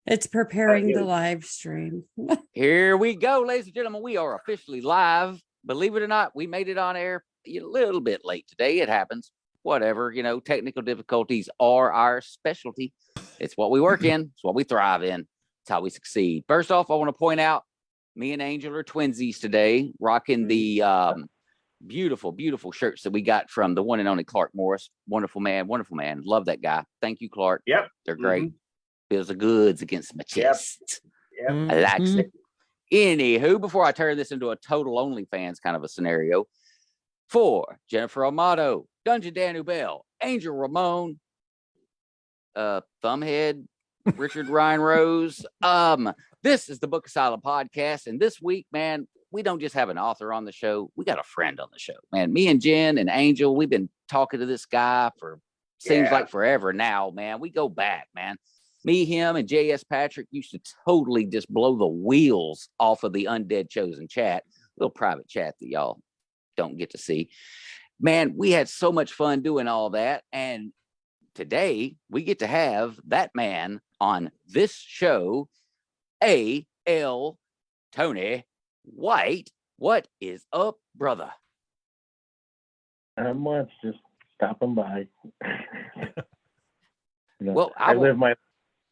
It's preparing the live stream. Here we go, ladies and gentlemen. We are officially live. Believe it or not, we made it on air a little bit late today. It happens. Whatever, technical difficulties are our specialty. It's what we work in. It's what we thrive in. It's how we succeed. First off, I want to point out, me and Angel are twinsies today, rocking the beautiful, beautiful shirts that we got from the one and only Clark Morris. Wonderful man. Love that guy. Thank you, Clark. Yep. They're great. Feels the goods against my chest. Yep. I like it. Anywho, before I turn this into a total OnlyFans kind of a scenario, for Jennifer Amato, Dungeon Dan Ubell, Angel Ramon, Thumbhead, Richard Ryan Rose. This is the Book Asylum podcast, and this week, man, we don't just have an author on the show. We got a friend on the show, man. Me and Jen and Angel, we've been talking to this guy for seems like forever now, man. We go back, man. Me, him, and J.S. Patrick used to totally just blow the wheels off of the Undead Chosen chat. Little private chat that y'all don't get to see. Man, we had so much fun doing all that. And today we get to have that man on this show, A.L. Tony White. What is up, brother? Not much, just stopping by. Well, I live my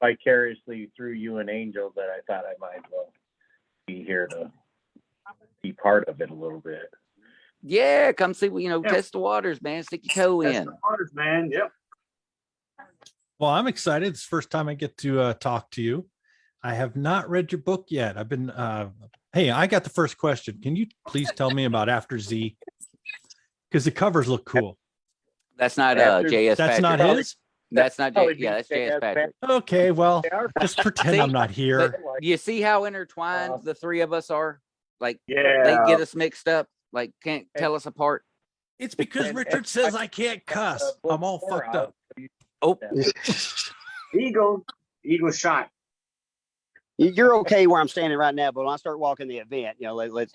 vicariously through you and Angel, but I thought I might as well be here to be part of it a little bit. Yeah, come see, test the waters, man. Stick your toe in. The waters, man. Yep. Well, I'm excited. It's the first time I get to talk to you. I have not read your book yet. I've been, hey, I got the first question. Can you please tell me about After Z? Because the covers look cool. That's not J.S. That's Patrick. not his? That's not that's J.S. Patrick. Okay, well, just pretend I'm not here. You see how intertwined the three of us are? Like, Yeah. they get us mixed up. Like, can't tell us apart. It's because Richard says I can't cuss. I'm all fucked up. Oh, Eagle shot. You're okay where I'm standing right now, but when I start walking the event,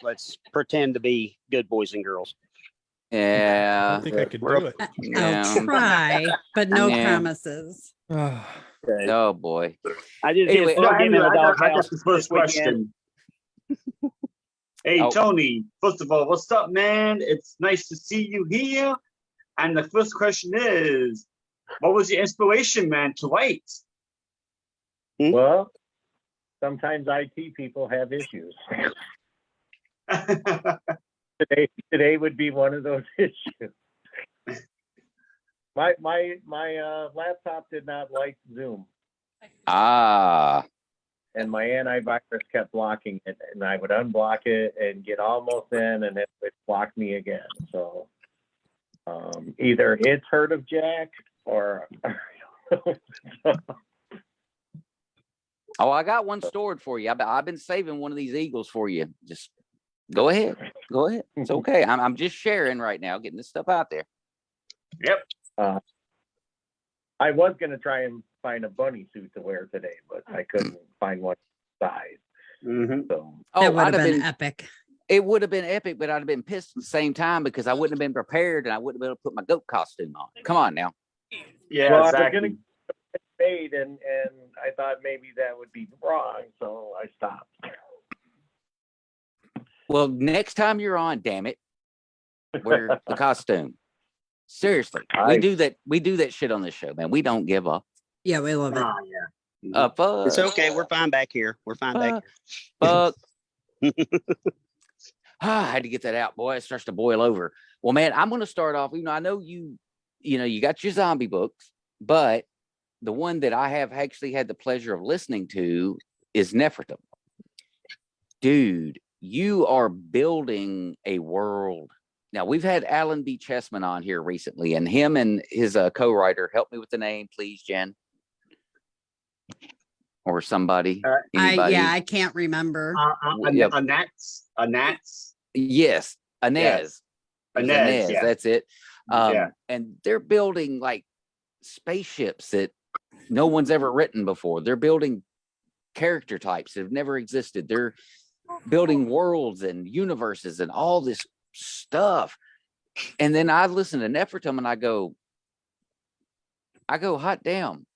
let's pretend to be good boys and girls. I yeah. don't think I could do it. I'll try, but no promises. Oh boy. I just Anyway, get plugged into the I doghouse got the first this weekend. question. Hey, Tony, first of all, what's up, man? It's nice to see you here. And the first question is, what was your inspiration, man, to write? Well, sometimes IT people have issues. Today would be one of those issues. My laptop did not like Zoom, and my antivirus kept blocking it, and I would unblock it and get almost in, and it would block me again. So either it's heard of Jack or Oh, I got one stored for you. I've been saving one of these Eagles for you. Just go ahead. It's okay. I'm just sharing right now, getting this stuff out there. Yep. I was going to try and find a bunny suit to wear today, but I couldn't find one size. Mm-hmm. So That would I'd have been epic. It would have been epic, but I'd have been pissed at the same time because I wouldn't have been prepared and I wouldn't have been able to put my goat costume on. Come on now. Yeah, well, exactly. I was going to fade, and I thought maybe that would be wrong, so I stopped. Well, next time you're on, damn it, wear the costume. Seriously, we do that shit on this show, man. We don't give up. Yeah, we love it. Oh, yeah. Fuck. It's okay. We're fine back here. Fuck. I had to get that out, boy. It starts to boil over. Well, man, I'm going to start off. I know you got your zombie books, but the one that I have actually had the pleasure of listening to is Nefertum. Dude, you are building a world. Now, we've had Alan B. Chessman on here recently, and him and his co-writer, help me with the name, please, Jen. Or somebody. Anybody. I can't remember. Anats. Yes, Inez. Yes. Inez, yeah. That's it. Yeah. And they're building like spaceships that no one's ever written before. They're building character types that have never existed. They're building worlds and universes and all this stuff. And then I listen to Nefertum and I go, hot damn,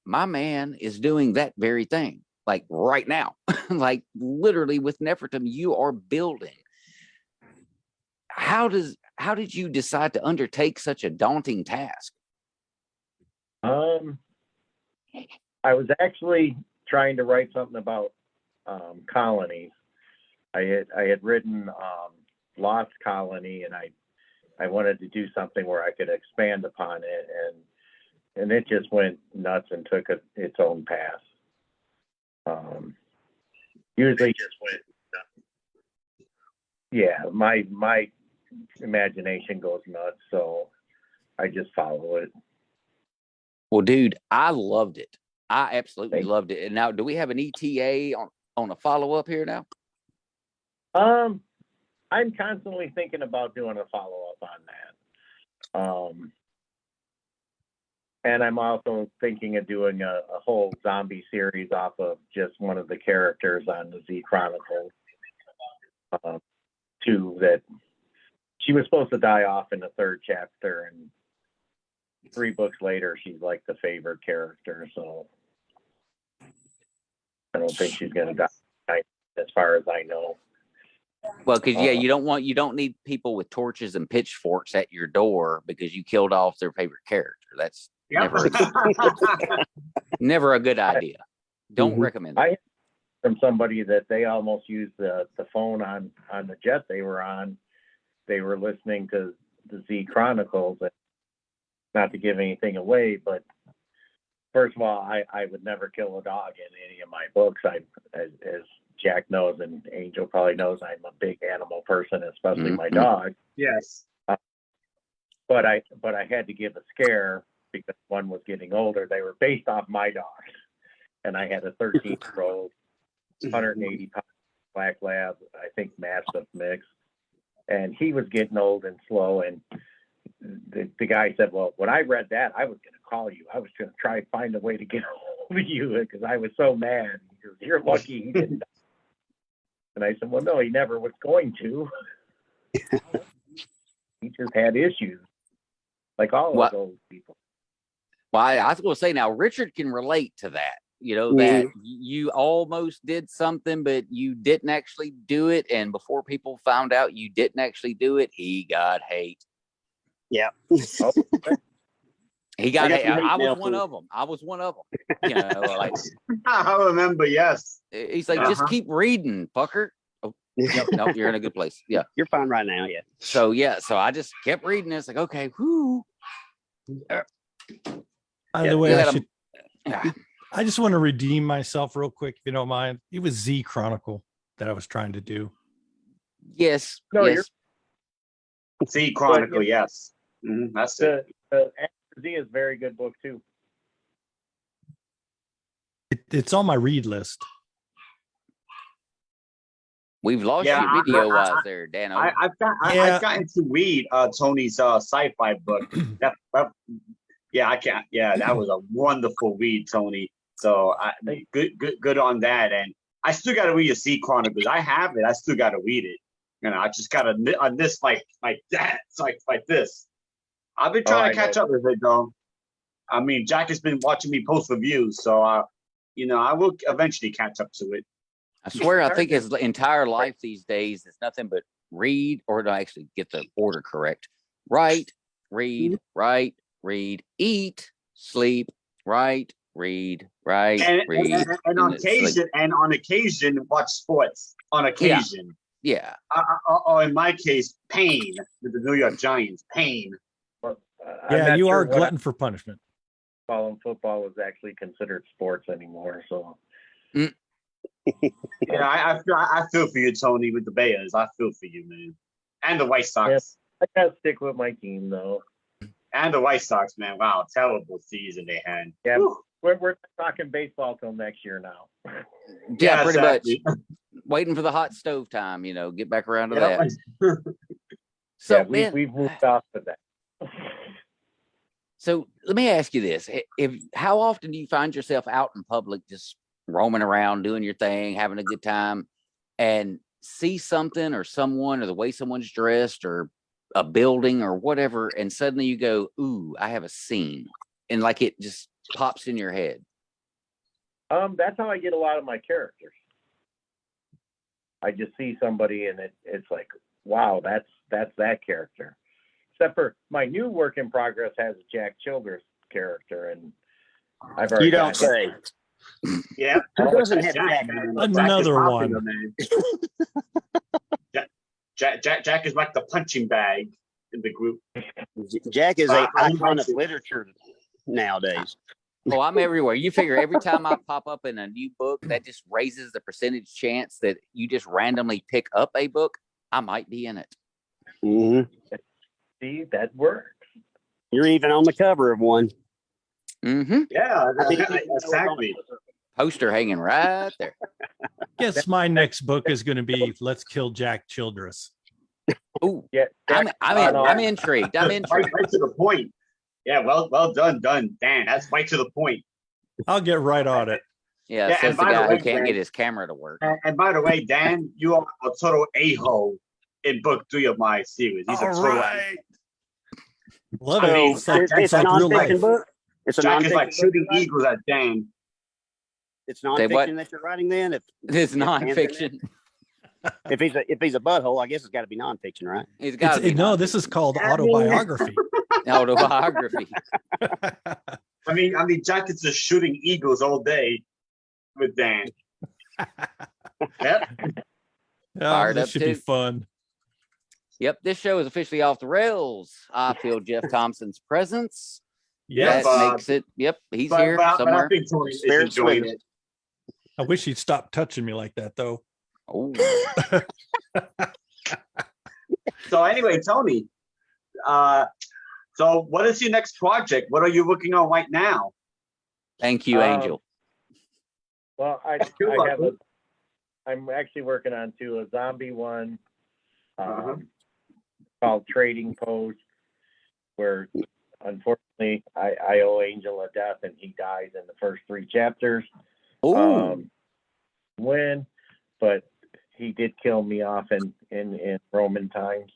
my man is doing that very thing. like right now, like literally with Nefertum, you are building. How did you decide to undertake such a daunting task? I was actually trying to write something about colonies. I had written Lost Colony, and I wanted to do something where I could expand upon it, and it just went nuts and took its own path. Usually just went nuts. Yeah, my imagination goes nuts, so I just follow it. Well, dude, I loved it. I absolutely Thank you. loved it. And now, do we have an ETA on a follow up here now? I'm constantly thinking about doing a follow up on that. And I'm also thinking of doing a whole zombie series off of just one of the characters on the Z Chronicles. Too, that she was supposed to die off in the third chapter, and 3 books later, she's like the favorite character. So I don't think she's gonna die, as far as I know. Well, because you don't need people with torches and pitchforks at your door because you killed off their favorite character. That's Yep. never a good idea. Don't Mhm. recommend it. I from somebody that they almost used the phone on the jet they were on. They were listening to the Z Chronicles, and not to give anything away, but first of all, I would never kill a dog in any of my books. As Jack knows, and Angel probably knows, I'm a big animal person, especially my Mhm. dog. Yes. But I had to give a scare because one was getting older. They were based off my dog, and I had a 13-year-old, 180 pound black lab, I think mastiff mix, and he was getting old and slow. And the guy said, "Well, when I read that, I was going to call you. I was going to try and find a way to get hold of you because I was so mad." He goes, "You're lucky he didn't die." And I said, "Well, no, he never was going to. He just had issues, like all What? of those people." Well, I was going to say now, Richard can relate to that. You know, that you almost did something, but you didn't actually do it. And before people found out you didn't actually do it, he got hate. Yeah. Oh, He got I got hate. some hate I mail, was one too. of them. I was one of them. You know, like I remember, yes. he's like, just keep reading, fucker. Oh, no, you're in a good place. Yeah. You're fine right now. Yeah. So I just kept reading. It's like, okay, whoo. By the way, you I had should. Yeah. I just want to redeem myself real quick, if you don't mind. It was Z Chronicle that I was trying to do. Yes. No, yes. Z Chronicle, yes. That's it. the After Z is a very good book too. It's on my read list. We've lost Yeah, you video wise there, Dano. I've gotten to read Tony's sci-fi book. Yeah, I can't. Yeah, that was a wonderful read, Tony. So good on that. And I still got to read the Z Chronicles. I have it. I still got to read it. You know, I just got to on this like that. It's like this. I've been trying to catch up with it though. I mean, Jack has been watching me post reviews, so I will eventually catch up to it. I swear, I think his entire life these days is nothing but read, or to actually get the order correct. Write, read, write, read, eat, sleep, write, read, write, read. And on occasion, watch sports. On occasion. Yeah. Or in my case, pain with the New York Giants. Pain. Yeah, you are a glutton for punishment. Following football is actually considered sports anymore. So. Yeah, I feel for you, Tony, with the Bears. I feel for you, man. And the White Sox. Yeah, I gotta stick with my team though. And the White Sox, man. Wow, terrible season they had. Yeah, Whew. we're talking baseball till next year now. Yeah, pretty exactly. much. Waiting for the hot stove time, get back around to Yeah. that. So, Yeah, man, we've moved off of that. so let me ask you this. How often do you find yourself out in public just roaming around, doing your thing, having a good time, and see something or someone or the way someone's dressed or a building or whatever, and suddenly you go, ooh, I have a scene, and like it just pops in your head? That's how I get a lot of my characters. I just see somebody and it's like, wow, that's that character. Except for my new work in progress has a Jack Childress character, and I've already You don't got him. say. Yeah. Who doesn't have Jack, Jack? man. Another Jack is popular, one. man. Jack is like the punching bag in the group. Jack is a I icon like of it. literature nowadays. Oh, I'm everywhere. You figure every time I pop up in a new book, that just raises the percentage chance that you just randomly pick up a book. I might be in it. hmm See, that works. You're even on the cover of one. Mm-hmm. Yeah, I mean, even though it's on exactly. the cover. Poster hanging right there. Guess my next book is going to be Let's Kill Jack Childress. Ooh, Yeah, I'm intrigued. I'm Right, intrigued. right to the point. Yeah, well done, Dan. That's right to the point. I'll get right on it. Yeah, Yeah, says and the by the guy who way, can't Dan- get his camera to work. And by the way, Dan, you are a total a-hole in book 3 of my series. He's a All total right. Love I it. mean, It's like, It's it's a like real nonfiction life. book. It's a Jack is nonfiction like book shooting you're writing? eagles at Dan. It's Say what? nonfiction that you're writing. Then, It's Dan's in nonfiction. if he's a butthole, I guess it's got to be nonfiction, right? It's got to be No, this is called I mean- autobiography. autobiography. I mean, Jack is just shooting eagles all day with Dan. Yep. Yeah, Fired this up should be too. fun. Yep, this show is officially off the rails. I feel Jeff Thompson's presence. Yeah, That makes it. Yep, he's here But I somewhere. think Tony is Spirit enjoying sweet. it. I wish he'd stop touching me like that, though. Oh, So anyway, Tony, so what is your next project? What are you working on right now? thank you, Um, Angel. Well, You're welcome. I'm actually working on 2, a zombie one, Uh-huh. called Trading Post, where unfortunately I owe Angel a death and he dies in the first 3 chapters. Oh, When, but he did kill me off in Roman times.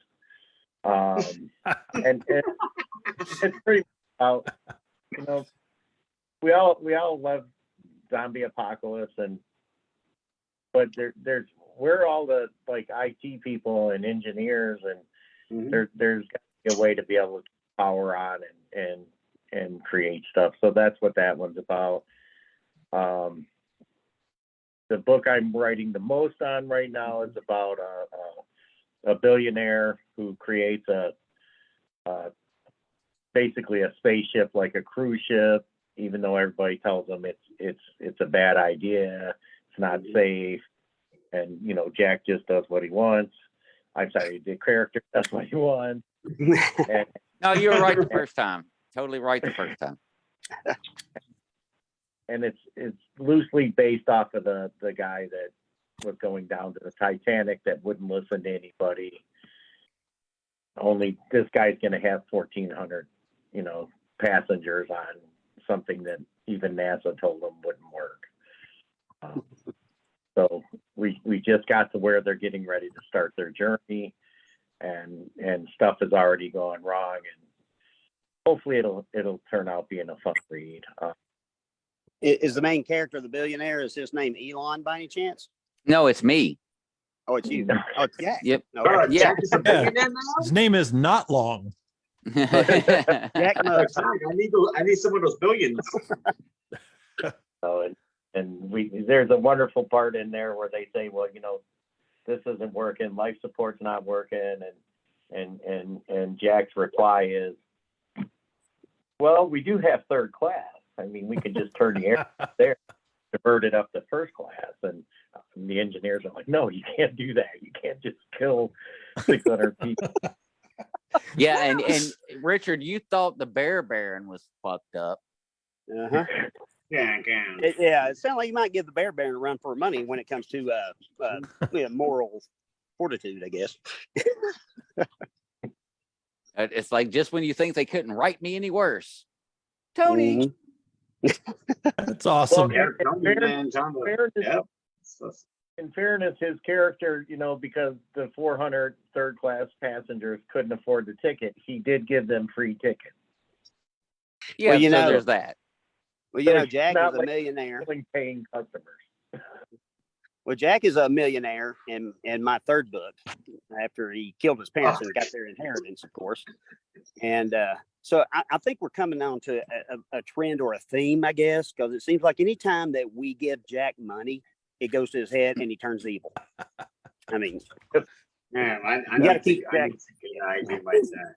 And it's pretty about, you know, we all love zombie apocalypse, but there's we're all the like IT people and engineers, and Mhm. there's got to be a way to be able to power on and create stuff. So that's what that one's about. The book I'm writing the most on right now is about a billionaire who creates basically a spaceship, like a cruise ship, even though everybody tells him it's a bad idea, it's not safe, and you know Jack just does what he wants. I'm sorry, the character does what he wants, and no, you were right the first time. Totally right the first time. and it's loosely based off of the guy that was going down to the Titanic that wouldn't listen to anybody. Only this guy's going to have 1,400, passengers on something that even NASA told them wouldn't work. So we just got to where they're getting ready to start their journey, and stuff has already gone wrong, and hopefully it'll turn out being a fun read. Is the main character of the billionaire? Is his name Elon by any chance? No, it's me. Oh, it's you. Oh, it's Jack. Yep. No, Oh, Yeah. Jack is a billionaire now? His name is Not Long. Jack Oh, Muggs. Jack, I need some of those billions. So there's a wonderful part in there where they say, well, this isn't working, life support's not working, and Jack's reply is, well, we do have 3rd class. I mean, we can just turn the air there, divert it up to 1st class, and the engineers are like, no, you can't do that. You can't just kill 600 people. Yeah, and Richard, you thought the Bear Baron was fucked up. Uh-huh. Yeah. It sounds like you might give the Bear Baron a run for money when it comes to moral fortitude, I guess. It's like just when you think they couldn't write me any worse, Tony. Mhm. That's awesome. Yeah, in Tony, man, John, fairness, yep. in fairness, his character, because the 400 3rd class passengers couldn't afford the ticket, he did give them free tickets. Yeah, Well, so there's that. Well, you know, It's Jack not is a like millionaire. Really paying customers. Well, Jack is a millionaire in my third book after he killed his parents and got their inheritance, of course. And so I think we're coming on to a trend or a theme, I guess, because it seems like anytime that we give Jack money, it goes to his head and he turns evil. I mean, Man, I You gotta don't keep think I Jack- need to get anything like that.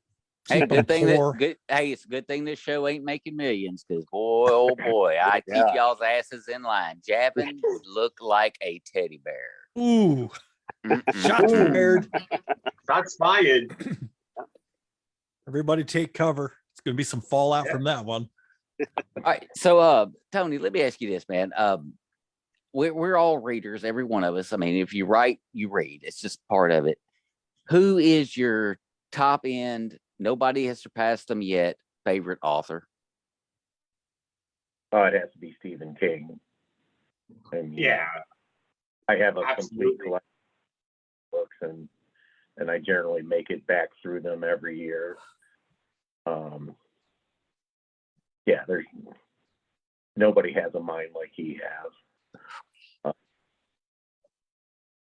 Hey, Keep 'em good thing that poor. good. Hey, it's a good thing this show ain't making millions, because boy, oh boy, I keep Yeah. y'all's asses in line. Javin would look like a teddy bear. Ooh, Mm-mm. shots Ooh. fired. Shots fired. Everybody take cover. It's gonna be some fallout Yeah. from that one. All right, so Tony, let me ask you this, man. We're all readers, every one of us. I mean, if you write, you read. It's just part of it. Who is your top end? Nobody has surpassed them yet. Favorite author? Oh, it has to be Stephen King. I mean, Yeah. I have a Absolutely. complete collection of books, and I generally make it back through them every year. Yeah, there's nobody has a mind like he has.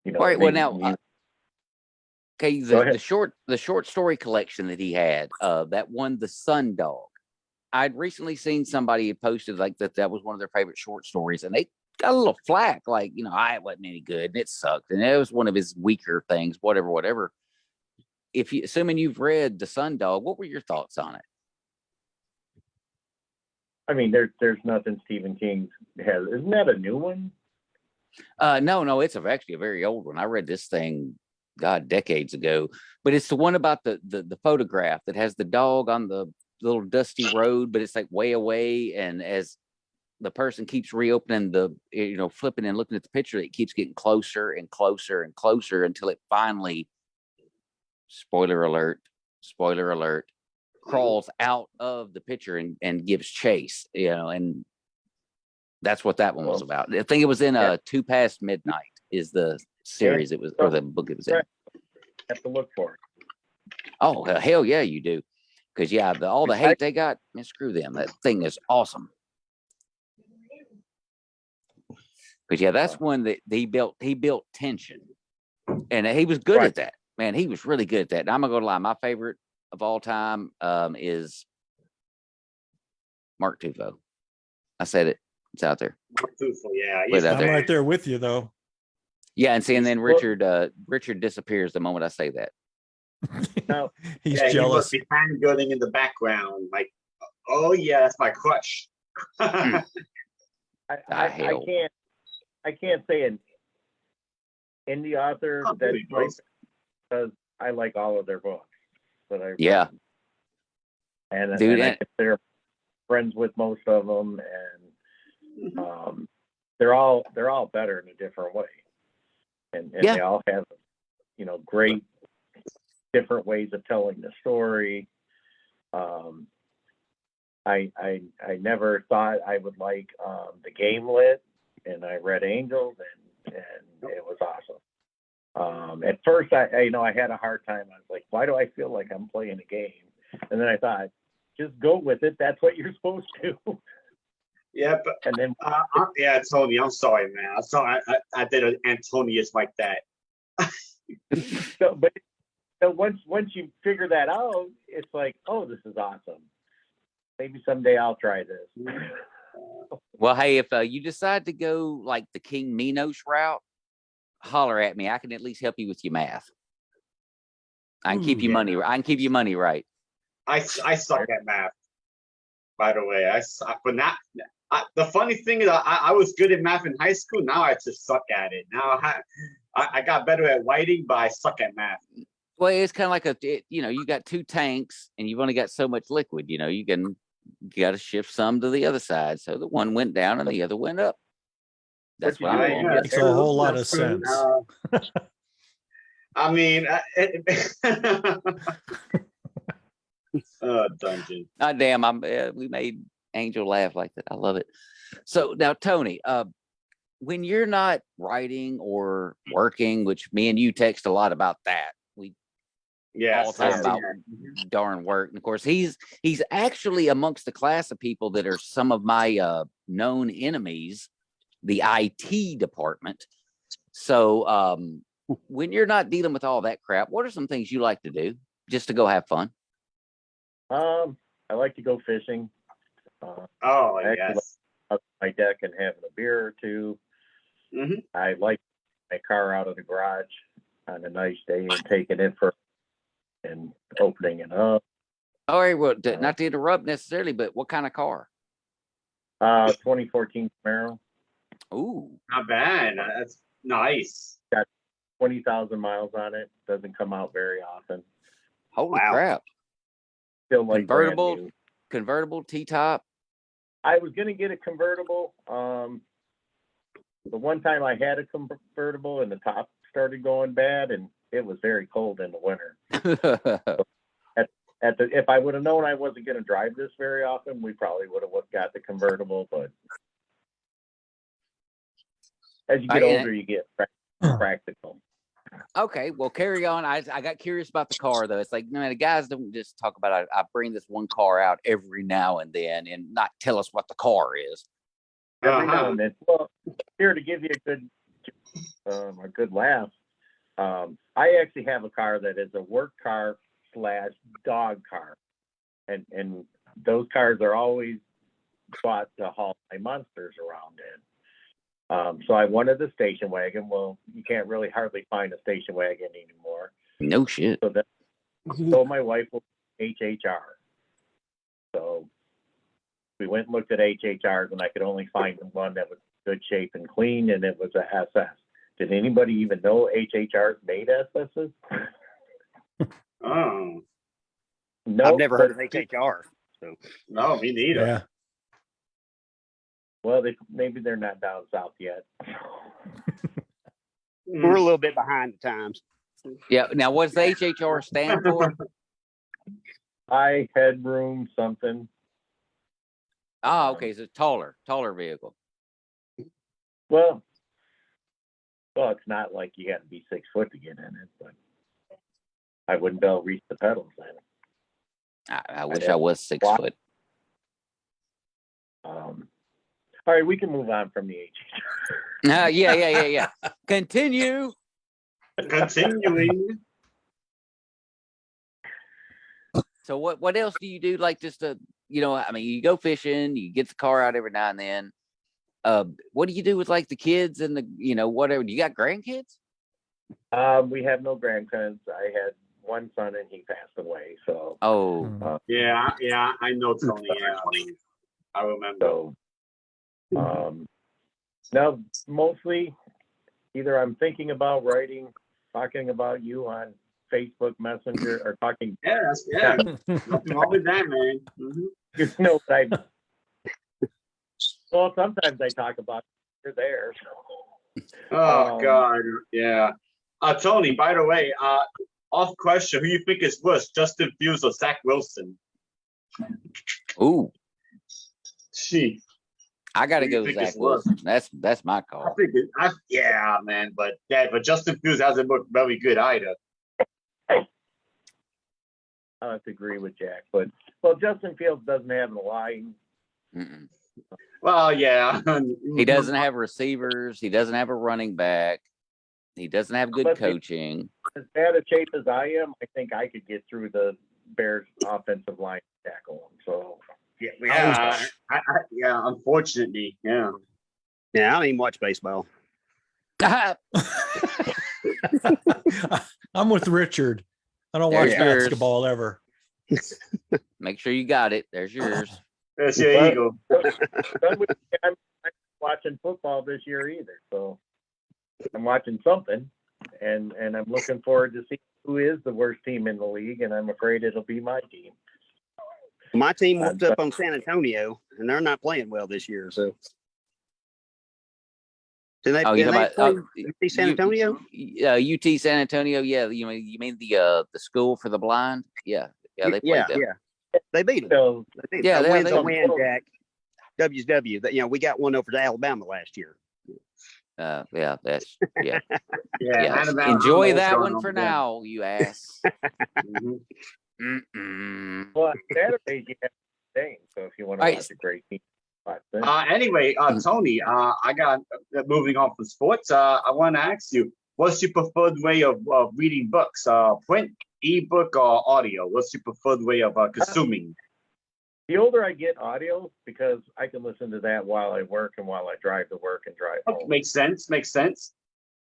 You know, All right. Well, the- now, okay, Go ahead. the short story collection that he had, that one, The Sun Dog. I'd recently seen somebody had posted like that was one of their favorite short stories, and they got a little flack, like, I wasn't any good and it sucked, and it was one of his weaker things, whatever. If you, assuming you've read The Sun Dog, what were your thoughts on it? I mean, there's nothing Stephen King has. Isn't that a new one? No, it's actually a very old one. I read this thing, God, decades ago. But it's the one about the photograph that has the dog on the little dusty road, but it's like way away. And as the person keeps reopening flipping and looking at the picture, it keeps getting closer and closer and closer until it finally, spoiler alert, crawls out of the picture and gives chase, and that's what that one was about. I think it was in Two Past Midnight is the series it was, or the book it was in. Right. Have to look for it. Oh, hell yeah, you do. Because all the hate they got, man, screw them. That thing is awesome. Because that's one that he built tension. And he was good at that. Man, he was really good at that. And I'm not gonna lie, my favorite of all time is Mark Tufo. I said it. It's out there. Yeah. Put it out I'm there. right there with you though. Yeah, and then Well- Richard disappears the moment I say that. Now, He's Yeah, he jealous. must be fangirling in the background, like, oh yeah, that's my crush. I hell. can't say an indie author Oh, that's really, my bro? because I like all of their books that I've Yeah. read. And, Dude, and I and- consider friends with most of them, and they're all better in a different way, and Yeah. they all have great different ways of telling the story. I never thought I would like the Game Lit, and I read Angels, and it was awesome. At first, I had a hard time. I was like, why do I feel like I'm playing a game? And then I thought, just go with it. That's what you're supposed to. Yeah, but And then yeah, Tony, I'm sorry, man. I'm sorry. I did an Antonius like that. but once you figure that out, it's like, oh, this is awesome. Maybe someday I'll try this. Well, hey, if you decide to go like the King Minos route, holler at me. I can at least help you with your math. I can keep you money. I can keep you money right. I suck at math, by the way. I suck, but not. The funny thing is, I was good at math in high school. Now I just suck at it. Now I got better at writing, but I suck at math. Well, it's kind of like you got two tanks and you've only got so much liquid. You got to shift some to the other side. So the one went down and the other went up. That's But what you I'm know, going yeah, with. Makes a whole lot of That's true. sense. I mean, dungeon. God damn, we made Angel laugh like that. I love it. So now, Tony, when you're not writing or working, which me and you text a lot about that, we Yes, all time I've about seen that. darn work. And of course, he's actually amongst the class of people that are some of my known enemies, the IT department. So when you're not dealing with all that crap, what are some things you like to do just to go have fun? I like to go fishing. Oh, I actually yes. up my deck and having a beer or two. Mhm. I like my car out of the garage on a nice day and taking it for and opening it up. All right, well, not to interrupt necessarily, but what kind of car? 2014 Camaro, Ooh, Not bad. That's nice. 20,000 miles on it. Doesn't come out very often. holy Wow. crap. Still like brand Convertible? new. Convertible, T-top. I was gonna get a convertible. The one time I had a convertible and the top started going bad, and it was very cold in the winter. If I would have known I wasn't going to drive this very often, we probably would have got the convertible. But as you get older, you get practical. Okay, well, carry on. I got curious about the car, though. It's like, man, the guys don't just talk about, I bring this one car out every now and then and not tell us what the car is. Every now and then. Well, here to give you a good laugh. I actually have a car that is a work car / dog car, and those cars are always bought to haul my monsters around in. So I wanted the station wagon. Well, you can't really hardly find a station wagon anymore. No shit. So then I told my wife HHR. So we went and looked at HHRs, and I could only find one that was good shape and clean, and it was a SS. Did anybody even know HHRs made SSs? Oh, No, I've never heard of HHR. So no, me neither. Yeah. Well, maybe they're not down south yet. we're a little bit behind the times. Yeah. Now, what's the HHR stand for? High headroom something. Oh, okay. So taller vehicle. Well, it's not like you got to be 6 foot to get in it, but I wouldn't be able to reach the pedals then. I wish I was 6 foot. All right, we can move on from the HHR. Yeah. Continue. Continuing. So what else do you do? Like just I mean, you go fishing, you get the car out every now and then. What do you do with like the kids and the, whatever? Do you got grandkids? We have no grandkids. I had one son and he passed away. So Yeah, I know Tony. Yeah, I remember. so now mostly either I'm thinking about talking about you on Facebook Messenger or talking. Yeah, nothing wrong with that, man. Mm-hmm. Well, sometimes I talk about you're there. Oh God, yeah. Tony, by the way, off question, who you think is worse, Justin Fields or Zach Wilson? Ooh, Gee, I gotta Who do you go with think Zach is worse? Wilson. That's my I call. think yeah, man, but Justin Fields hasn't looked very good either. I have to agree with Jack, but Justin Fields doesn't have a line. Mm-mm. Well, yeah. He doesn't have receivers. He doesn't have a running back. He doesn't have good But coaching. As bad a shape as I am, I think I could get through the Bears offensive line to tackle him. So Yeah, yeah. Unfortunately, yeah. Yeah, I don't even watch baseball. I'm with Richard. I don't watch There's yours. basketball ever. Make sure you got it. There's yours. There's your ego. I'm not watching football this year either. So I'm watching something, and I'm looking forward to see who is the worst team in the league, and I'm afraid it'll be my team. My team whooped up on San Antonio, and they're not playing well this year. So, did they play San Antonio? UT San Antonio. Yeah, you mean the school for the blind? Yeah, they played them. Yeah, they beat them. So Yeah, a win's they- a win, Jack. WSW. We got one over to Alabama last year. Yeah, that's yeah. Yeah, Yeah. I don't Enjoy know what's that going one on for with that. now, you ass. Mhm. Mm-mm. Well, Saturdays you have things, so if you want to Right. watch a great team, watch them. Anyway, Tony, I got moving on from sports. I want to ask you, what's your preferred way of reading books? Print, ebook, or audio? What's your preferred way of consuming? The older I get, audio, because I can listen to that while I work and while I drive to work and drive Okay, home. makes sense. Makes sense.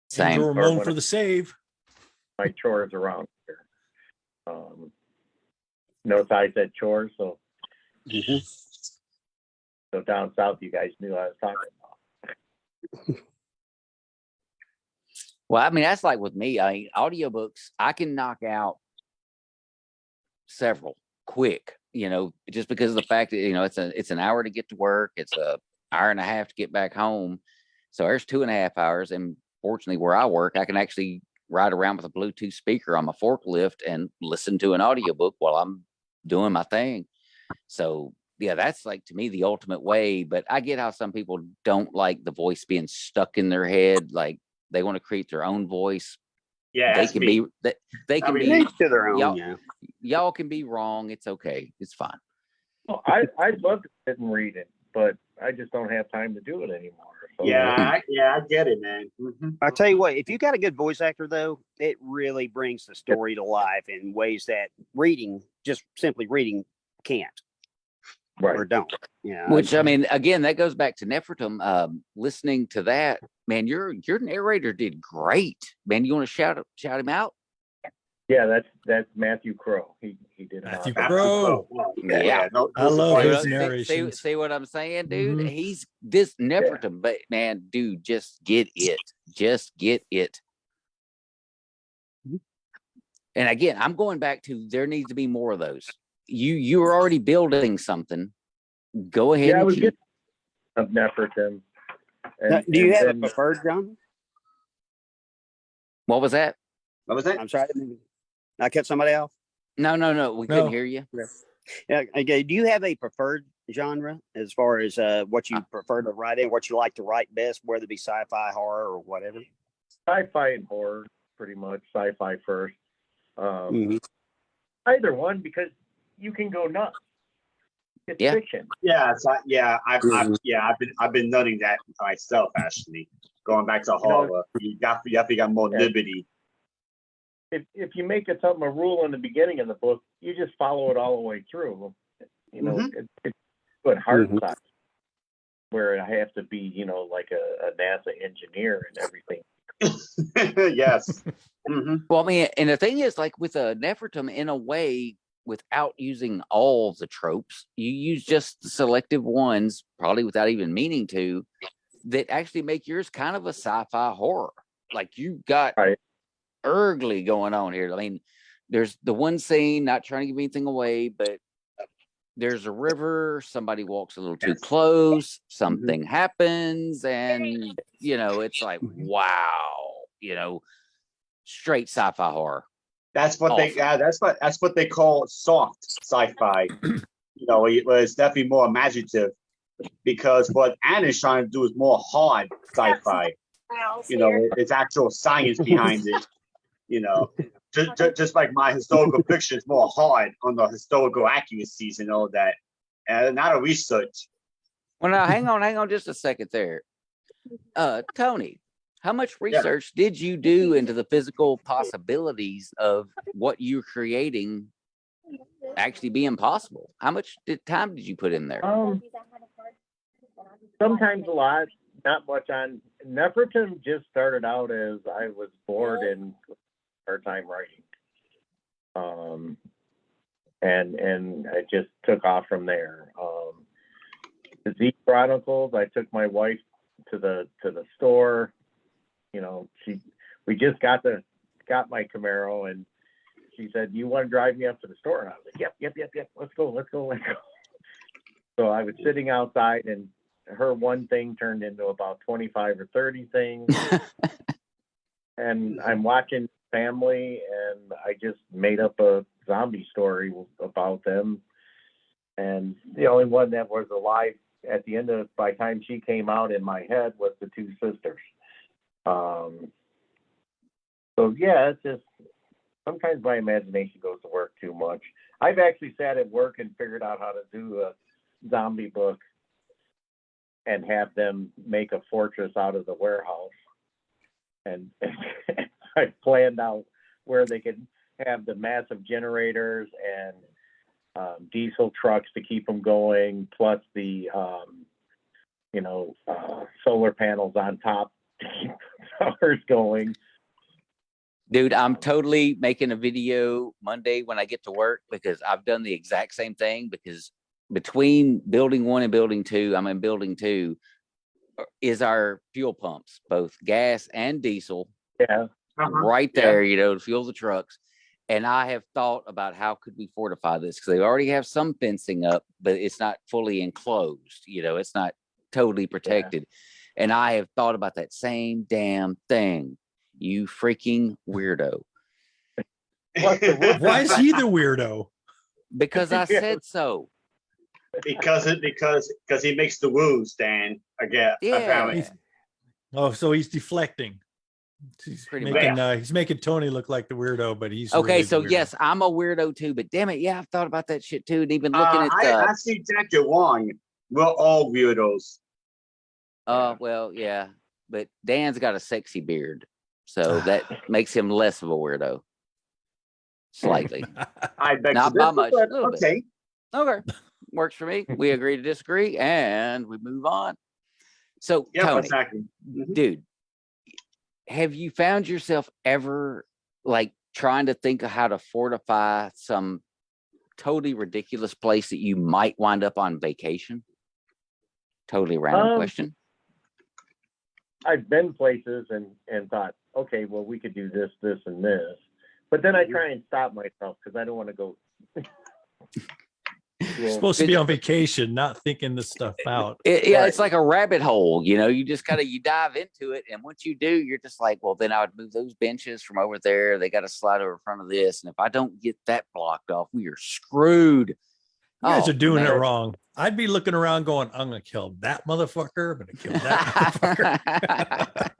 Same. Angel Ramon when for I- the save. My chores around here. Notice I said chores, so so down south, you guys knew I was talking about. Well, I mean, that's like with me. I mean, audiobooks, I can knock out several quick, just because of the fact that, it's an hour to get to work. It's a hour and a half to get back home. So there's 2.5 hours. And fortunately, where I work, I can actually ride around with a Bluetooth speaker on my forklift and listen to an audiobook while I'm doing my thing. So yeah, that's like, to me, the ultimate way. But I get how some people don't like the voice being stuck in their head. Like, they want to create their own voice. Yeah, They that's can me. be they can mean, be Each to their own, y'all, yeah. y'all can be wrong. It's okay. It's fine. Well, I'd love to sit and read it, but I just don't have time to do it anymore. So Yeah, I get it, man. Mhm. I tell you what, if you got a good voice actor, though, it really brings the story to life in ways that just simply reading, can't or right. don't. Yeah, Which, I mean, again, that goes back to Nefertum. Listening to that, man, your narrator did great. Man, you want to shout him out? Yeah, that's Matthew Crow. He did an Matthew awesome- Crow. Yeah. No, I love surprise. his See, narrations. see what I'm saying, dude? Mhm. He's this Nefertum, but man, dude, just get it. Just get it. And again, I'm going back to, there needs to be more of those. You are already building something. Go ahead Yeah, I and was keep. getting of Nefertum. Now, do you have a then- preferred genre? What was that? What was that? I'm sorry, I cut somebody off. No. We No. couldn't hear you. Yeah, okay. Do you have a preferred genre as far as what you prefer to write in, what you like to write best, whether it be sci-fi, horror, or whatever? Sci-fi and horror, pretty much. Sci-fi first. Mhm. Either one, because you can go nuts. It's Yeah. fiction. Yeah, I've Mhm. I've been noting that myself, actually. Going back to horror, you definitely got more Yeah. liberty. If you make it something a rule in the beginning of the book, you just follow it all the way through. It's good hard Mhm. science where I have to be, like a NASA engineer and everything. Yes. Mhm. Well, I mean, and the thing is, like with a Nefertum, in a way, without using all the tropes, you use just the selective ones, probably without even meaning to, that actually make yours kind of a sci-fi horror. Like, you got Right. Urgly going on here. I mean, there's the one scene, not trying to give anything away, but there's a river, somebody walks a little too Yes. close, something happens, and it's like, wow, straight sci-fi horror. That's what they Awesome. that's what they call soft sci-fi. It's definitely more imaginative, because what Anna's trying to do is more hard sci-fi. It's actual science behind it. Just like my historical fiction is more hard on the historical accuracies and all that, and not a research. Well, now hang on just a second there. Tony, how much research did you do into the physical possibilities of what you're creating actually being possible? How much time did you put in there? Sometimes a lot, not much on Nefertum. Just started out as I was bored and part-time writing, and I just took off from there. The Z Chronicles, I took my wife to the store. We just got my Camaro, and she said, "You want to drive me up to the store?" And I was like, "Yep. Let's go." So I was sitting outside, and her one thing turned into about 25 or 30 things. And I'm watching family, and I just made up a zombie story about them. And the only one that was alive at the end by the time she came out in my head was the two sisters. yeah, it's just sometimes my imagination goes to work too much. I've actually sat at work and figured out how to do a zombie book and have them make a fortress out of the warehouse. And I planned out where they could have the massive generators and diesel trucks to keep them going, plus the solar panels on top to keep the towers going. Dude, I'm totally making a video Monday when I get to work because I've done the exact same thing. Because between building 1 and building 2, I'm in building 2, is our fuel pumps, both gas and diesel, Yeah. right there, to fuel the trucks. And I have thought about how could we fortify this, because they already have some fencing up, but it's not fully enclosed. It's not totally protected. And I have thought about that same damn thing. You freaking weirdo. Why is he the weirdo? Because I said so. because he makes the woos, Dan. Again, apparently. Yeah. Oh, so he's deflecting. He's Pretty making Tony look like the weirdo, but he's Okay, really so the weirdo. yes, I'm a weirdo too, but damn it, yeah, I've thought about that shit too, and even looking at I see Jack, you're wrong. We're all weirdos. well, yeah, but Dan's got a sexy beard, so that makes him less of a weirdo. Slightly. I beg Not to by differ, much, but a little bit. okay. Okay. Works for me. We agree to disagree and we move on. So Yeah, Tony, exactly. Mhm. dude, have you found yourself ever like trying to think of how to fortify some totally ridiculous place that you might wind up on vacation? Totally random question. I've been places and thought, okay, well, we could do this, this, and this. But then I try and stop myself because I don't want to go. You're supposed to be on vacation, not thinking this stuff out. It's like a rabbit hole, you just you dive into it. And once you do, you're just like, well, then I would move those benches from over there. They got to slide over in front of this. And if I don't get that blocked off, we are screwed. You guys are doing it wrong. I'd be looking around going, I'm going to kill that motherfucker. I'm going to kill that motherfucker.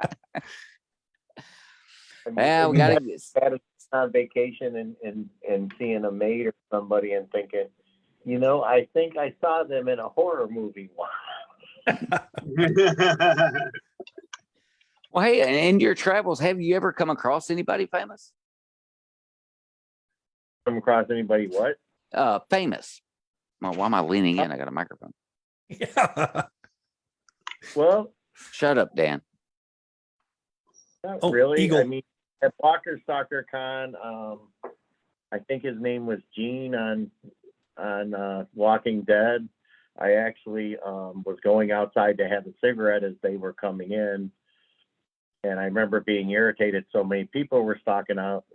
Yeah, we got to on vacation and seeing a maid or somebody and thinking, I think I saw them in a horror movie once. Well, hey, in your travels, have you ever come across anybody famous? Come across anybody what? Famous. Well, why am I leaning in? I got a microphone. Yeah. Well, Shut up, Dan. not Oh, really. Eagle. I mean, at Walker Soccer Con, I think his name was Gene on Walking Dead. I actually was going outside to have a cigarette as they were coming in, and I remember being irritated. So many people were stalking out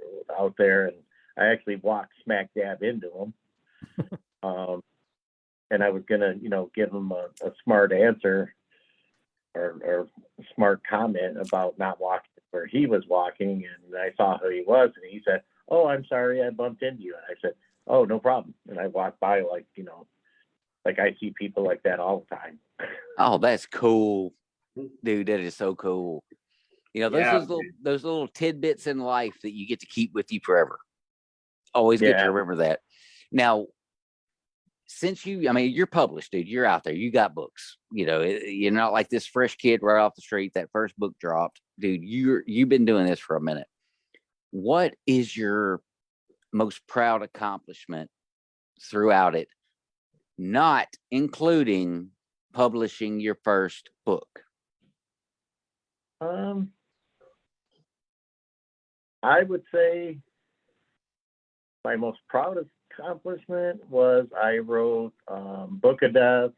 there, and I actually walked smack dab into them. And I was gonna, give him a smart answer or smart comment about not walking where he was walking, and I saw who he was, and he said, "Oh, I'm sorry, I bumped into you." And I said, "Oh, no problem." And I walked by like I see people like that all the time. Oh, that's cool, dude. That is so cool. Those little tidbits in life that you get to keep with you forever. Always good to remember that. Now, since you're published, dude, you're out there, you got books, you're not like this fresh kid right off the street. That first book dropped, dude. You've been doing this for a minute. What is your most proud accomplishment throughout it, not including publishing your first book? I would say my most proudest accomplishment was I wrote Book of Death,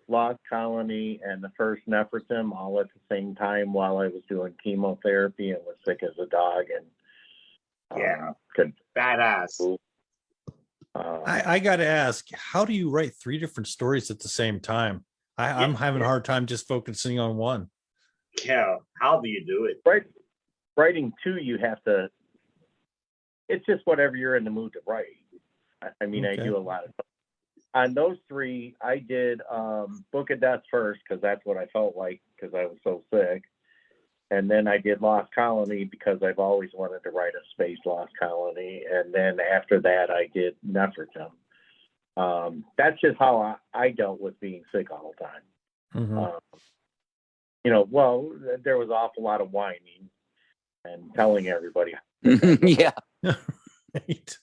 Lost Colony, and the first Nefertum all at the same time while I was doing chemotherapy and was sick as a dog. And badass. I got to ask, how do you write 3 different stories at the same time? I'm having a hard time just focusing on one. Yeah, how do you do it? Writing 2, you have to. It's just whatever you're in the mood to write. I mean, Okay. I do a lot of. On those 3, I did Book of Death first because that's what I felt like because I was so sick. And then I did Lost Colony because I've always wanted to write a space Lost Colony. And then after that, I did Nefertum. That's just how I dealt with being sick all the time. Mhm. Well, there was an awful lot of whining and telling everybody, Yeah. Right.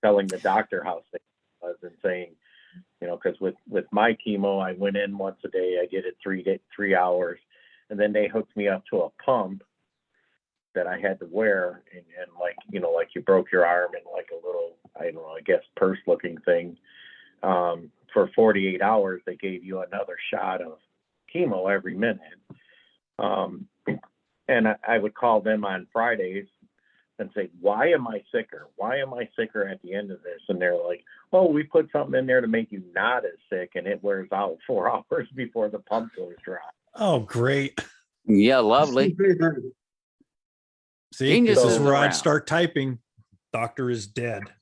telling the doctor how sick I was and saying, because with my chemo, I went in once a day. I did it 3 hours. And then they hooked me up to a pump that I had to wear, and like you broke your arm in like a little, I don't know, I guess purse looking thing. For 48 hours, they gave you another shot of chemo every minute. And I would call them on Fridays and say, why am I sicker? Why am I sicker at the end of this? And they're like, oh, we put something in there to make you not as sick, and it wears out 4 hours before the pump goes dry. Oh, great. Yeah, lovely. See, Geniuses this is where around. I'd start typing. Doctor is dead.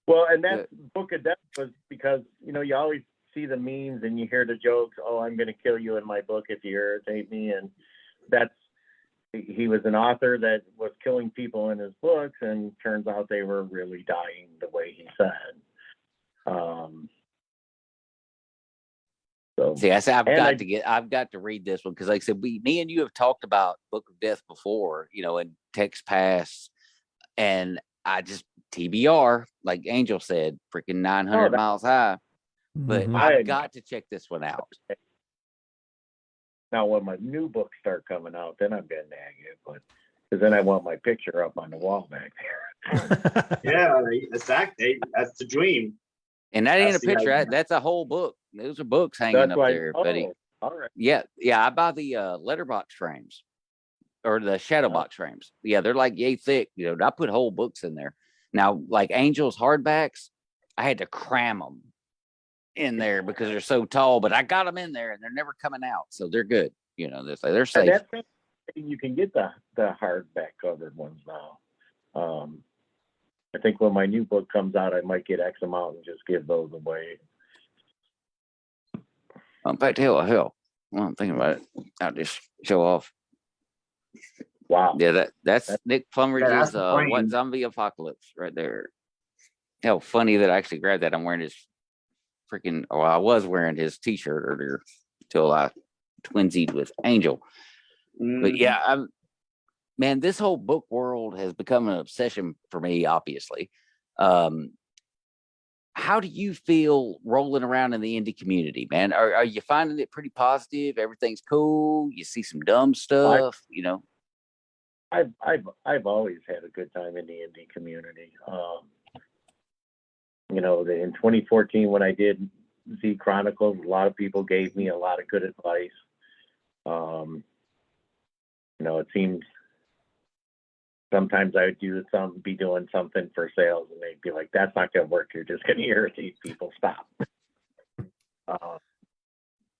Well, and that Book of Death was because, you always see the memes and you hear the jokes, oh, I'm going to kill you in my book if you irritate me. And he was an author that was killing people in his books, and turns out they were really dying the way he said. So See, I said And I've got to read this one because, like I said, me and you have talked about Book of Death before, in text pass, and I just TBR, like Angel said, freaking 900 miles high. But Mhm. I've got to check this one out. now when my new books start coming out, then I'm getting negative, but because then I want my picture up on the wall back there. Yeah, exactly. That's the dream. And that ain't a That's the picture. idea. That's a whole book. Those are books hanging up there, buddy. All right. Yeah, I buy the letterbox frames or the shadow box frames. Yeah, they're like yay thick. I put whole books in there. Now, like Angel's hardbacks, I had to cram them in there because they're so tall. But I got them in there, and they're never coming out, so they're good. They're And safe. you can get the hardback covered ones now. I think when my new book comes out, I might get X amount and just give those away. In fact, hell. Well, I'm thinking about it. I'll just show off. Wow. Yeah, that's Nick that's Plumridge's the frame. What Zombie Apocalypse right there. How funny that I actually grabbed that. I'm wearing his I was wearing his t-shirt earlier till I twinsied with Angel. But yeah, man, this whole book world has become an obsession for me, obviously. How do you feel rolling around in the indie community, man? Are you finding it pretty positive? Everything's cool. You see some dumb stuff, I've always had a good time in the indie community. In 2014 when I did Z Chronicles, a lot of people gave me a lot of good advice. It seems sometimes I would be doing something for sales, and they'd be like, "That's not going to work. You're just going to irritate people. Stop."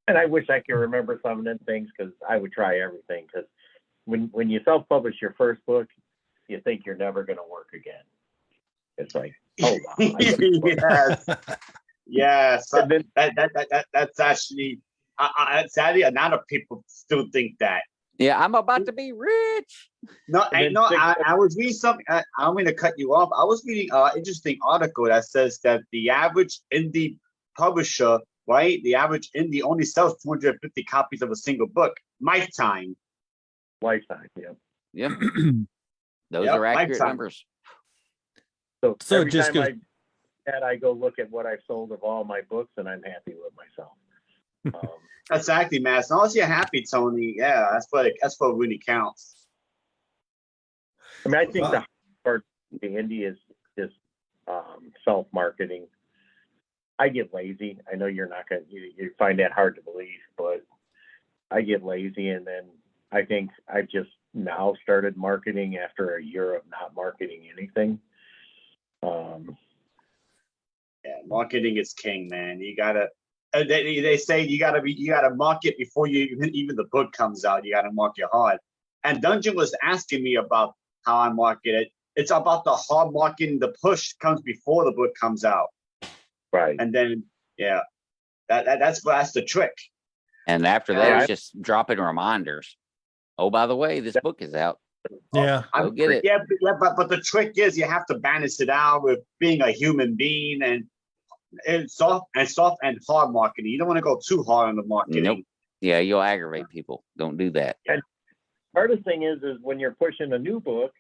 And I wish I could remember some of them things because I would try everything. Because when you self-publish your first book, you think you're never going to work again. It's like, hold on. Yes. Yes. And then- That's actually. Sadly, a lot of people still think that. Yeah, I'm about to be rich. No, And then I was reading something. I don't mean to cut you off. I was reading an interesting article that says that the average indie publisher, right? The average indie only sells 250 copies of a single book. Lifetime. Lifetime, yeah. Yep. Those Yep, are accurate lifetime. numbers. So So every just time I go look at what I've sold of all my books, and I'm happy with myself. Exactly, man. As long as you're happy, Tony. Yeah, that's what really counts. I mean, I think the hard part of the indie is just self-marketing. I get lazy. I know you're not going to, you find that hard to believe, but I get lazy. And then I think I've just now started marketing after a year of not marketing anything. Yeah, marketing is king, man. You gotta. They say you gotta market before even the book comes out. You gotta market hard. And Dungeon was asking me about how I market it. It's about the hard marketing. The push comes before the book comes out, Right. and then that's the trick. And after that, Yeah, it's just dropping reminders. Oh, by the way, this book is out. Yeah. Go get it. But the trick is you have to balance it out with being a human being and soft and hard marketing. You don't want to go too hard on the marketing. Nope. Yeah, you'll aggravate people. Don't do that. hardest thing is when you're pushing a new book,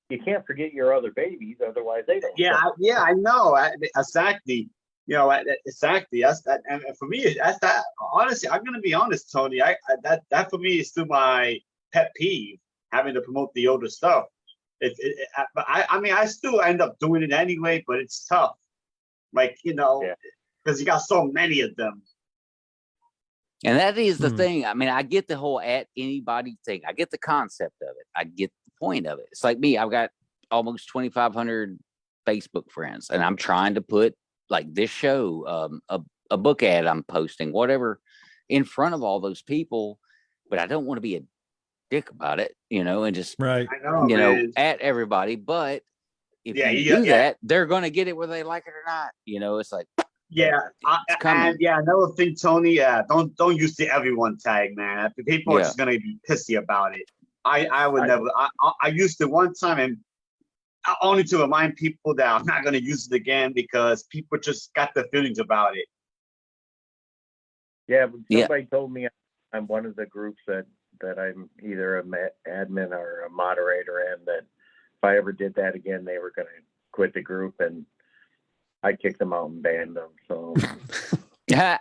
you can't forget your other babies, otherwise they don't. sell. Yeah, I know. Exactly. Exactly. That's that. And for me, that's that. Honestly, I'm gonna be honest, Tony. That for me is still my pet peeve, having to promote the older stuff. But I mean, I still end up doing it anyway, but it's tough. Like, because you got so many of them. And that is the Hmm. thing. I mean, I get the whole at anybody thing. I get the concept of it. I get the point of it. It's like me. I've got almost 2,500 Facebook friends, and I'm trying to put like this show, a book ad I'm posting, whatever, in front of all those people. But I don't want to be a dick about it, and just Right. I know, man. at everybody. But if Yeah, you you- do yeah. that, they're going to get it whether they like it or not. It's like, Yeah, it's coming. and another thing, Tony. Don't use the everyone tag, man. People are Yeah. just gonna be pissy about it. I would I- never. I used it one time, and only to remind people that I'm not gonna use it again because people just got their feelings about it. Yeah, but Yeah. somebody told me I'm one of the groups that I'm either an admin or a moderator, and that if I ever did that again, they were going to quit the group, and I kicked them out and banned them. So Yeah.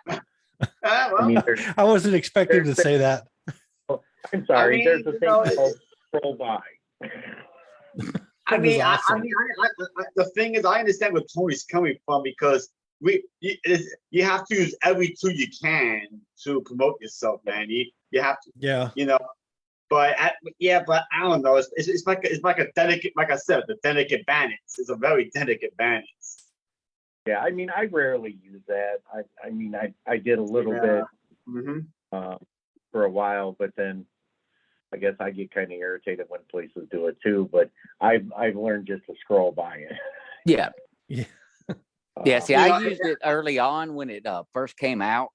Well, I mean, there's, I wasn't expecting to say that. I'm sorry, I mean, there's a you thing know, called scroll by. That was awesome. the thing is, I understand where Tony's coming from because you have to use every tool you can to promote yourself, man. You have to, Yeah. But I don't know. It's like a delicate, like I said, the delicate balance. It's a very delicate balance. Yeah, I mean, I rarely use that. I mean, I did a little Yeah. bit Mm-hmm. for a while, but then I guess I get kind of irritated when places do it too. But I've learned just to scroll by it. Yeah. Yeah. Yeah. See, You I know, used it early on when it first came out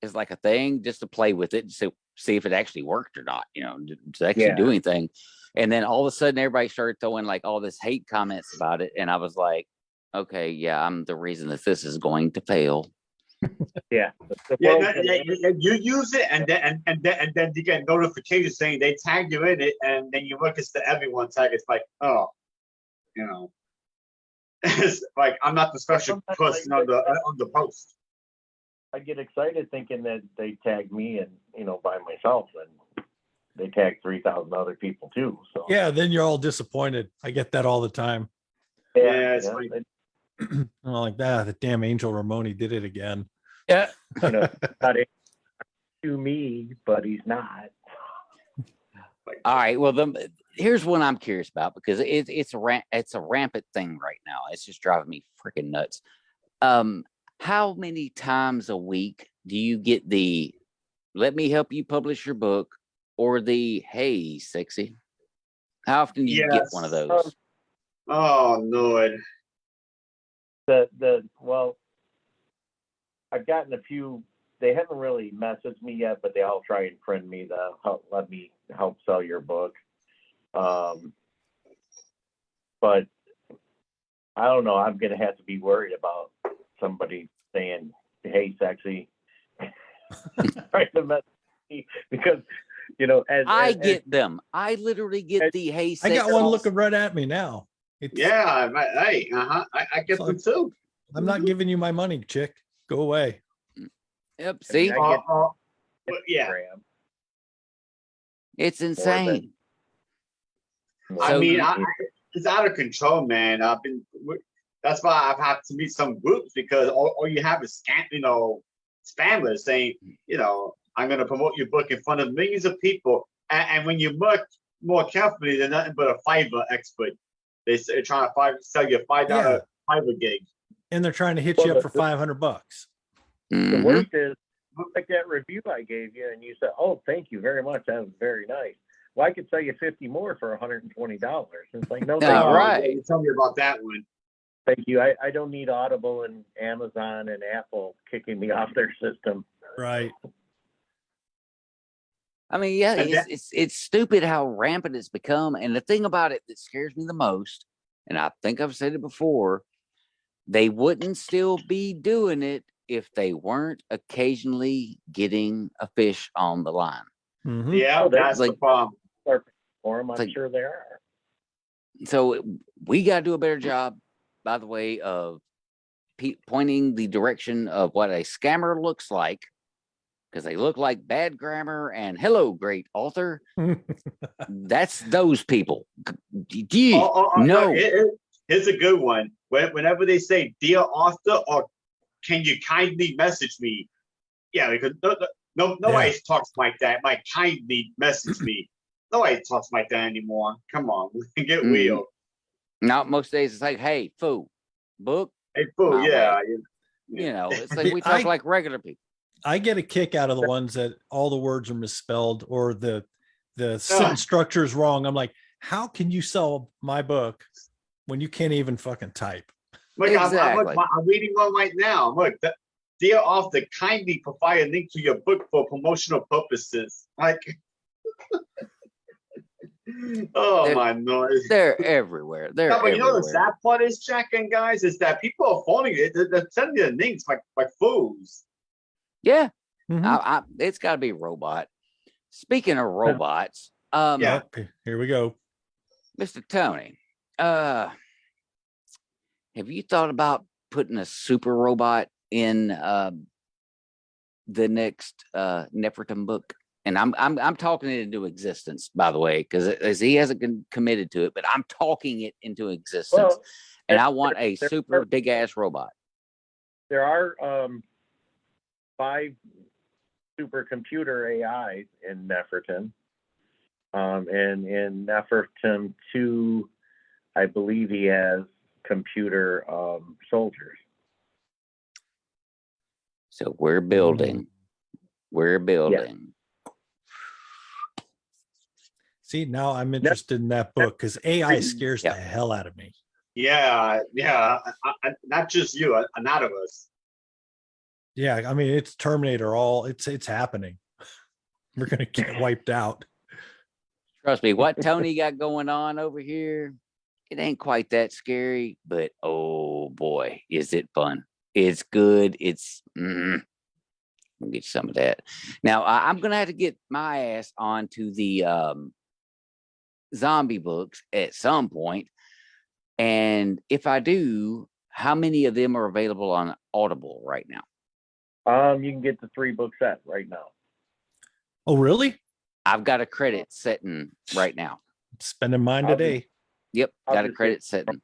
as like a thing, just to play with it, to see if it actually worked or not, to actually Yeah. do anything. And then all of a sudden, everybody started throwing like all this hate comments about it. And I was like, okay, yeah, I'm the reason that this is going to fail. Yeah. The Yeah, pros and you use it, and then you get notifications saying they tagged you in it, and then you look, it's the everyone tag. It's like, oh, it's like I'm not the special Sometimes person on the post. I get excited thinking that they tagged me and by myself, and they tagged 3,000 other people too. So Yeah. Then you're all disappointed. I get that all the time. Yeah, it's like- I'm like, the damn Angel Ramoni did it again. Yeah. not to me, but he's not. All right. Well, here's one I'm curious about, because it's a rampant thing right now. It's just driving me freaking nuts. How many times a week do you get the "let me help you publish your book" or the "hey, sexy"? How often do you get one of Yes. those? Oh Lord. Well, I've gotten a few. They haven't really messaged me yet, but they all try and friend me to let me help sell your book. But I don't know. I'm gonna have to be worried about somebody saying, "Hey, sexy," trying to message me, because I get them. I literally get the "hey, I sexy." got one looking right at me now. Yeah. Hey. I get them too. I'm not giving you my money, chick. Go away. Yep. See, I get Yeah. Instagram. it's insane. I So mean, you- it's out of control, man. That's why I've had to meet some groups, because all you have is spammers saying, I'm going to promote your book in front of millions of people. And when you look more carefully, they're nothing but a Fiverr expert. They're trying to sell you a $5 Yeah. Fiverr gig. And they're trying to hit Well, you up for the- $500. The Mhm. worst is like that review I gave you, and you said, "Oh, thank you very much. That was very nice." Well, I could sell you 50 more for $120. It's like, no, Yeah, thank you. right. You tell me about that one. Thank you. I don't need Audible and Amazon and Apple kicking me off their system. Right. I mean, yeah, And that- it's stupid how rampant it's become. And the thing about it that scares me the most, and I think I've said it before, they wouldn't still be doing it if they weren't occasionally getting a fish on the line. Mhm. Yeah, Oh, they- that's the like- problem. For them, I'm Like- sure they are. So we got to do a better job, by the way, of pointing the direction of what a scammer looks like, because they look like bad grammar and hello, great author. That's those people. Gee, no. Here's a good one. Whenever they say dear author or can you kindly message me? Yeah, because nobody talks like that. Like kindly message me. Nobody talks like that anymore. Come on, get Mhm. real. Not most days. It's like, hey, fool, book. Hey, fool, My yeah. way. You know, it's like we talk like regular people. I get a kick out of the ones that all the words are misspelled or the sentence structure is wrong. I'm like, how can you sell my book when you can't even fucking type? Look, Exactly. I'm reading one right now. Look, dear author, kindly provide a link to your book for promotional purposes. Like, oh They're- my noise. They're everywhere. They're No, but you know the everywhere. sad part is, Jack and guys, is that people are phoning it. They're sending their links like fools. Yeah, Mhm. it's got to be robot. Speaking of robots, Yeah. Oh, here we go. Mr. Tony, have you thought about putting a super robot in the next Nefertum book? And I'm talking it into existence, by the way, because as he hasn't committed to it, but I'm talking it into existence, Well, and I want a there- super big ass robot. there are 5 supercomputer AIs in Nefertum. And in Nefertum 2, I believe he has computer soldiers. So we're building. We're building. See, now I'm interested in that book because AI scares Yeah. the hell out of me. Yeah. Not just you, not of us. Yeah, I mean it's Terminator. It's happening. We're gonna get wiped out. Trust me, what Tony got going on over here, it ain't quite that scary, but oh boy, is it fun. It's good. It's we'll get you some of that. Now I'm gonna have to get my ass onto the zombie books at some point. And if I do, how many of them are available on Audible right now? You can get the 3-book set right now. Oh, really? I've got a credit setting right now. Spending mine I'll today. Yep, I'll got a just credit get- setting.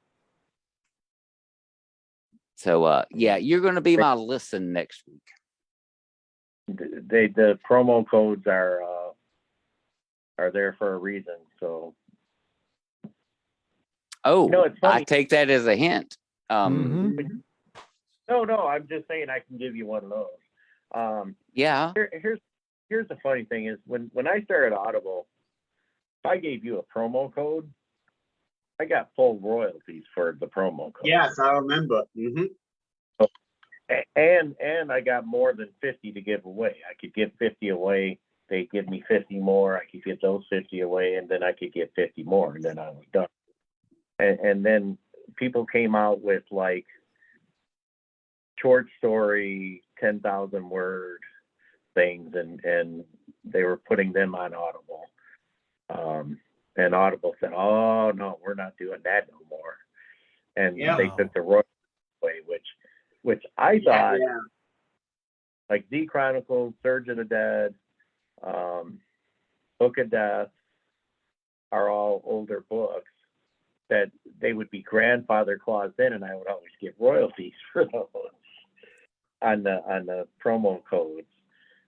So yeah, you're gonna be my listen next week. The promo codes are there for a reason. So Oh, it's I funny. take that as a hint. Mhm. No, I'm just saying I can give you one of those. Yeah. Here's the funny thing is when I started Audible, if I gave you a promo code, I got full royalties for the promo code. Yes, I remember. And I got more than 50 to give away. I could give 50 away. They give me 50 more. I could get those 50 away, and then I could get 50 more, and then I was done. And then people came out with like short story, 10,000 word things, and they were putting them on Audible. And Audible said, "Oh no, we're not doing that no more." And Yeah. they took the royalties away, which I thought, Yeah. like Z Chronicles, Surge of the Dead, Book of Death are all older books that they would be grandfather claused in, and I would always get royalties for those on the promo codes.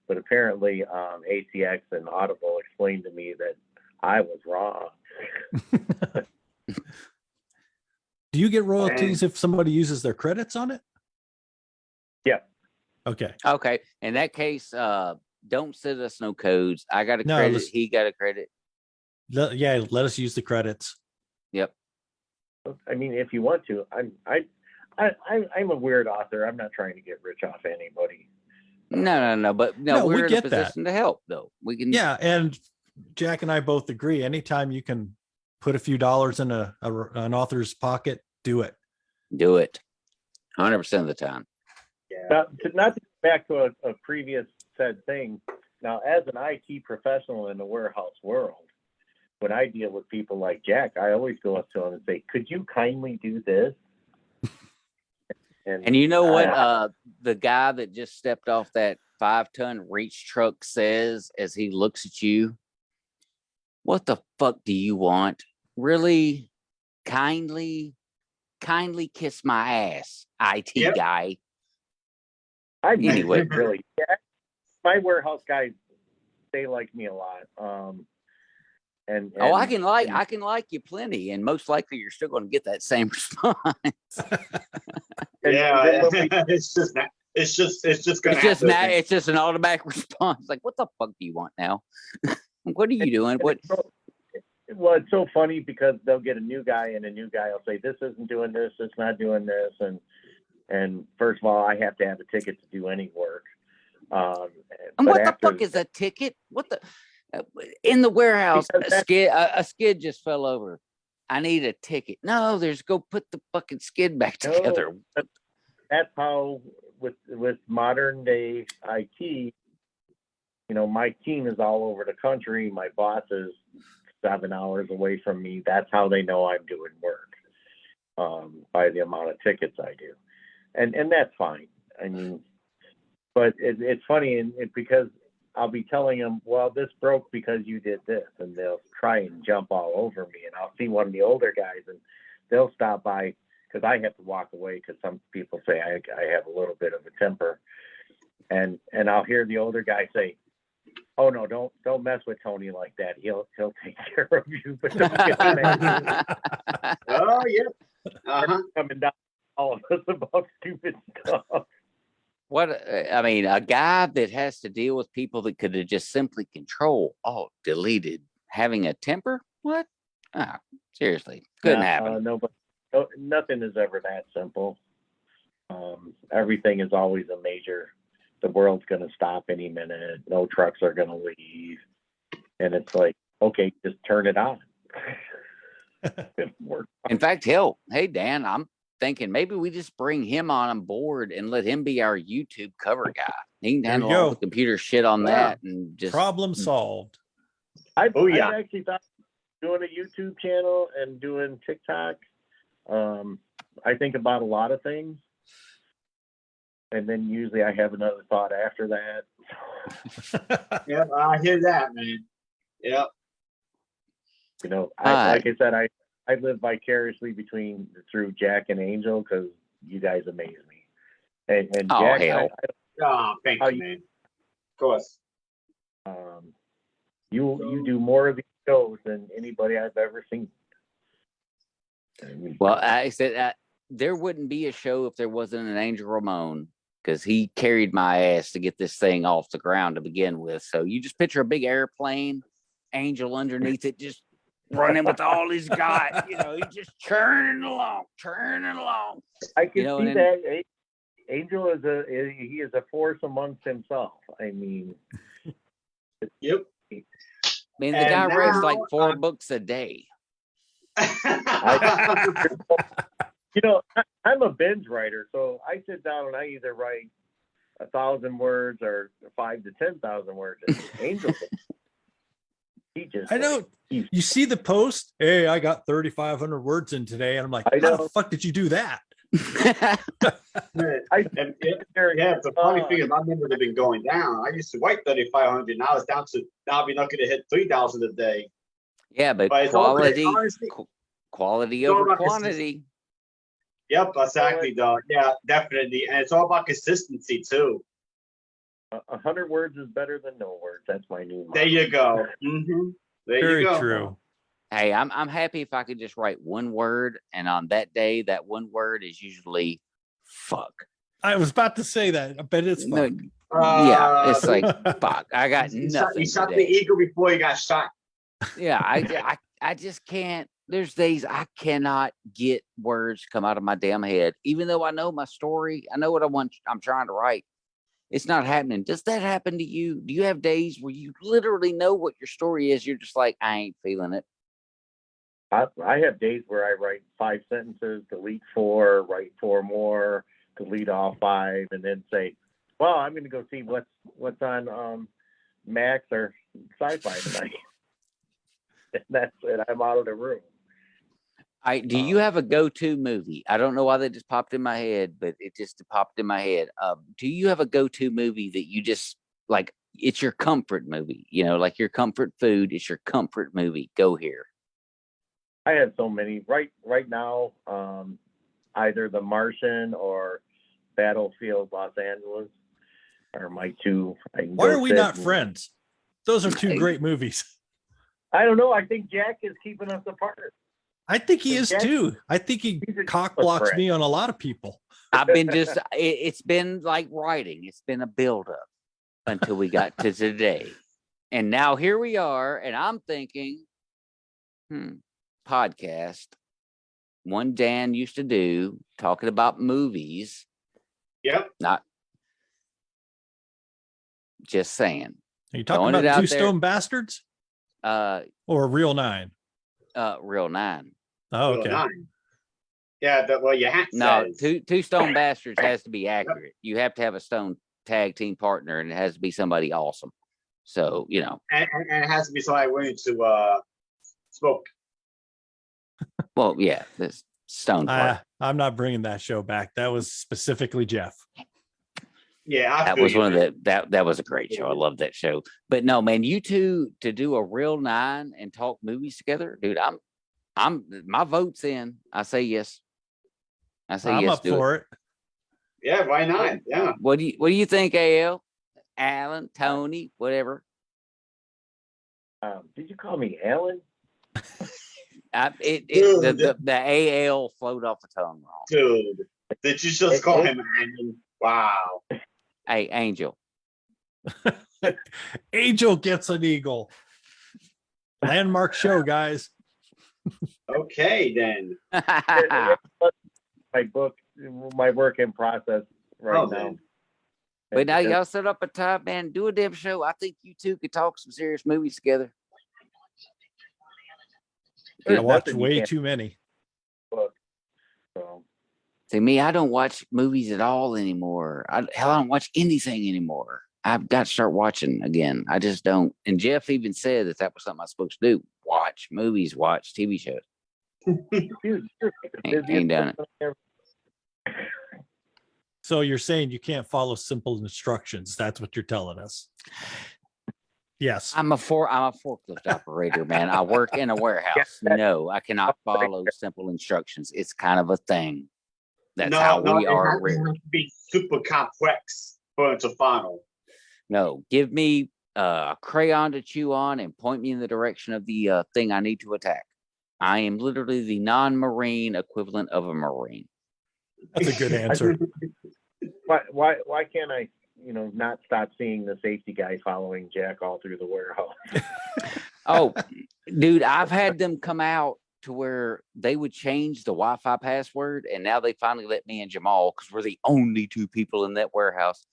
But apparently, ACX and Audible explained to me that I was wrong. Do you get royalties if somebody uses their credits on it? Yeah. Okay. Okay. In that case, don't send us no codes. I got a No, credit. let's- He got a credit. Let us use the credits. Yep. I mean, if you want to, I'm a weird author. I'm not trying to get rich off anybody. No. But no, No, we we're in a get that. position to help, though. We can. Yeah, and Jack and I both agree. Anytime you can put a few dollars in an author's pocket, do it. do it 100% of the time. Not to go back to a previous said thing. Now, as an IT professional in the warehouse world, when I deal with people like Jack, I always go up to him and say, "Could you kindly do this?" And you know what? The guy that just stepped off that 5-ton reach truck says as he looks at you, "What the fuck do you want? Really? Kindly kiss my ass, IT Yep. guy." I Anyway. really, yeah, my warehouse guys, they like me a lot. And I can like you plenty, and most likely you're still going to get that same response. Yeah, then when we- it's just gonna It's just happen. now. It's just an automatic response. Like, what the fuck do you want now? What are you doing? What? Well, it's so funny because they'll get a new guy, and a new guy will say, "This isn't doing this. It's not doing this." And first of all, I have to have a ticket to do any work. And but what the after- fuck is a ticket? What the? In the warehouse, Because a skid just fell over. I need a ticket. No, there's go put the fucking skid back No. together. That's how with modern day IT, my team is all over the country. My boss is 7 hours away from me. That's how they know I'm doing work, by the amount of tickets I do. And that's fine. I mean, but it's funny because I'll be telling them, "Well, this broke because you did this," and they'll try and jump all over me. And I'll see one of the older guys, and they'll stop by because I have to walk away because some people say I have a little bit of a temper, and I'll hear the older guy say, "Oh no, don't mess with Tony like that. He'll take care of you." But don't get mad. Oh yeah. Uh-huh. Coming down all of us about stupid stuff. What? I mean, a guy that has to deal with people that could have just simply control, deleted, having a temper. What? Ah, seriously, couldn't happen. No, but nothing is ever that simple. Everything is always a major. The world's going to stop any minute. No trucks are going to leave, and it's like, okay, just turn it on. In fact, hey Dan, I'm thinking maybe we just bring him on board and let him be our YouTube cover guy. He can There handle you all go. the computer shit on Yeah. that and just Problem solved. I've yeah. actually thought doing a YouTube channel and doing TikTok. I think about a lot of things, and then usually I have another thought after that. Yep, I hear that, man. Yep. Like I said, I live vicariously through Jack and Angel because you guys amaze me. And Oh, Jack, hell. Oh, thank How you, you- man. Of course. you do more of these shows than anybody I've ever seen. I mean, well, I said there wouldn't be a show if there wasn't an Angel Ramon because he carried my ass to get this thing off the ground to begin with. So you just picture a big airplane, Angel underneath it, just running with all he's got. He's just churning along. I can and see then- that. Angel he is a force amongst himself. I mean, Yep. I mean, the And guy reads now, like 4 books a day. I'm a binge writer, so I sit down and I either write 1,000 words or 5 to 10,000 words. And Angel, he just I know. You see the post? Hey, I got 3,500 words in today. And I'm like, I how know. the fuck did you do that? And yeah, the funny thing is my numbers have been going down. I used to write 3,500. Now it's down to I'll be looking to hit 3,000 a day. Yeah, but But it's all good. quality, Honestly, quality it's all over about quantity. Yep, exactly, dog. Yeah, definitely. And it's all about consistency too. 100 words is better than no words. That's my new motto. There you go. Mm-hmm. There Very you go. true. Hey, I'm happy if I could just write one word, and on that day, that one word is usually fuck. I was about to say that. I bet it's No, fun. yeah, it's like fuck. I got you shot nothing the today. eagle before he got shot. Yeah, I just can't. There's days I cannot get words come out of my damn head, even though I know my story. I know what I'm trying to write. it's not happening. Does that happen to you? Do you have days where you literally know what your story is? You're just like, I ain't feeling it. I have days where I write 5 sentences, delete 4, write 4 more, delete all 5, and then say, well, I'm going to go see what's on Max or Sci-Fi tonight. And that's it. I'm out of the room. Do you have a go-to movie? I don't know why that just popped in my head, but it just popped in my head. Do you have a go-to movie that you just like? It's your comfort movie, like your comfort food. It's your comfort movie. Go here. I have so many right now. Either The Martian or Battlefield Los Angeles are my two. Why are we not friends? Those are two great movies. I don't know. I think Jack is keeping us apart. I think he is too. I think he cock blocks me on a lot of people. I've been it's been like writing. It's been a buildup until we got to today. And now here we are. And I'm thinking, podcast. One Dan used to do talking about movies. Yep. Not just saying. Are you talking about Two Stone Bastards? Or Real Nine? Real Nine. Oh, okay. Real Nine. Yeah, you have to. No, two Stone Bastards has to be accurate. You have to have a Stone tag team partner, and it has to be somebody awesome. So, And it has to be somebody willing to smoke. Well, yeah, this Stone part. I'm not bringing that show back. That was specifically Jeff. Yeah, that was one of that was a great show. I love that show. But no, man, you two to do a Real Nine and talk movies together, dude. I'm my vote's in. I say yes. I'm yes. up for it. Yeah, why not? Yeah. What do you think, AL? Alan, Tony, whatever. Did you call me Alan? Dude. The AL flowed off the tongue wrong. Dude, did you just call him Alan? Wow. Hey, Angel. Angel gets an eagle. Landmark show, guys. Okay, then. My work in process right now. Man. But now y'all set up a time, man. Do a damn show. I think you two could talk some serious movies together. I watch way too many. See, me, I don't watch movies at all anymore. I don't watch anything anymore. I've got to start watching again. I just don't. And Jeff even said that was something I was supposed to do. Watch movies, watch TV shows. Ain't done it. So you're saying you can't follow simple instructions. That's what you're telling us. Yes. I'm a forklift operator, man. I work in a warehouse. No, I cannot follow simple instructions. It's kind of a thing. That's how we are. It has to be super complex for it to follow. No, give me a crayon to chew on and point me in the direction of the thing I need to attack. I am literally the non-marine equivalent of a marine. That's a good answer. Why can't I, not stop seeing the safety guy following Jack all through the warehouse? Oh, dude, I've had them come out to where they would change the Wi-Fi password, and now they finally let me and Jamal, because we're the only two people in that warehouse,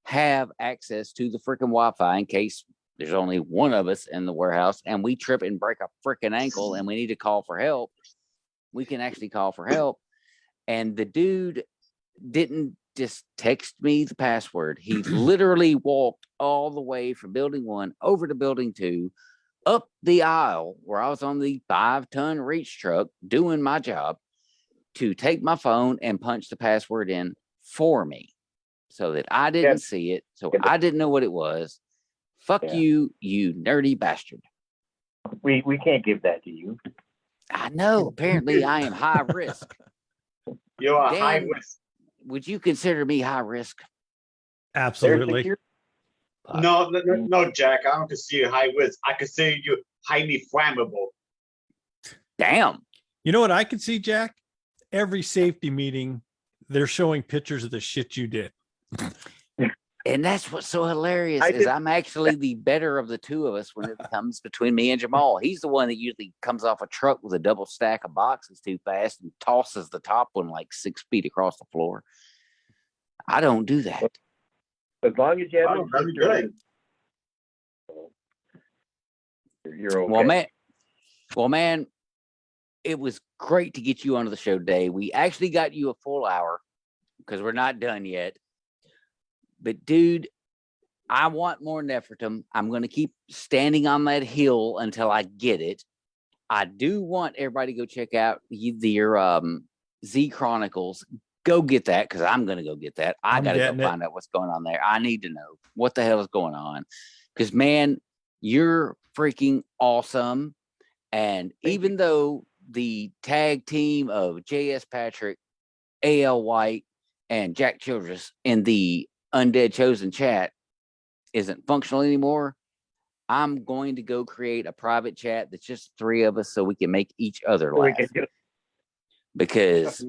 have access to the freaking Wi-Fi in case there's only one of us in the warehouse and we trip and break a freaking ankle and we need to call for help. We can actually call for help. And the dude didn't just text me the password. He literally walked all the way from building 1 over to building 2, up the aisle where I was on the 5-ton reach truck doing my job, to take my phone and punch the password in for me so that I didn't see it. So I didn't know what it was. Fuck you, you nerdy bastard. We can't give that to you. I know. Apparently I am high risk. You are Dan, high risk. Would you consider me high risk? Absolutely. No, Jack. I don't consider you high risk. I consider you highly flammable. Damn. You know what I can see, Jack? Every safety meeting, they're showing pictures of the shit you did. And that's what's so hilarious is I'm actually the better of the two of us when it comes between me and Jamal. He's the one that usually comes off a truck with a double stack of boxes too fast and tosses the top one like 6 feet across the floor. I don't do that. As long as you have Oh, a very sister, good. you're okay. Well, man, it was great to get you onto the show today. We actually got you a full hour because we're not done yet. But dude, I want more Nefertum. I'm going to keep standing on that hill until I get it. I do want everybody to go check out your Z Chronicles. Go get that because I'm going to go get that. I I'm got to go getting it. find out what's going on there. I need to know what the hell is going on because, man, you're freaking awesome. And even though the tag team of J.S. Patrick, A.L. White, and Jack Childress in the Undead Chosen chat isn't functional anymore, I'm going to go create a private chat that's just three of us so we can make each other So we laugh. can do- Because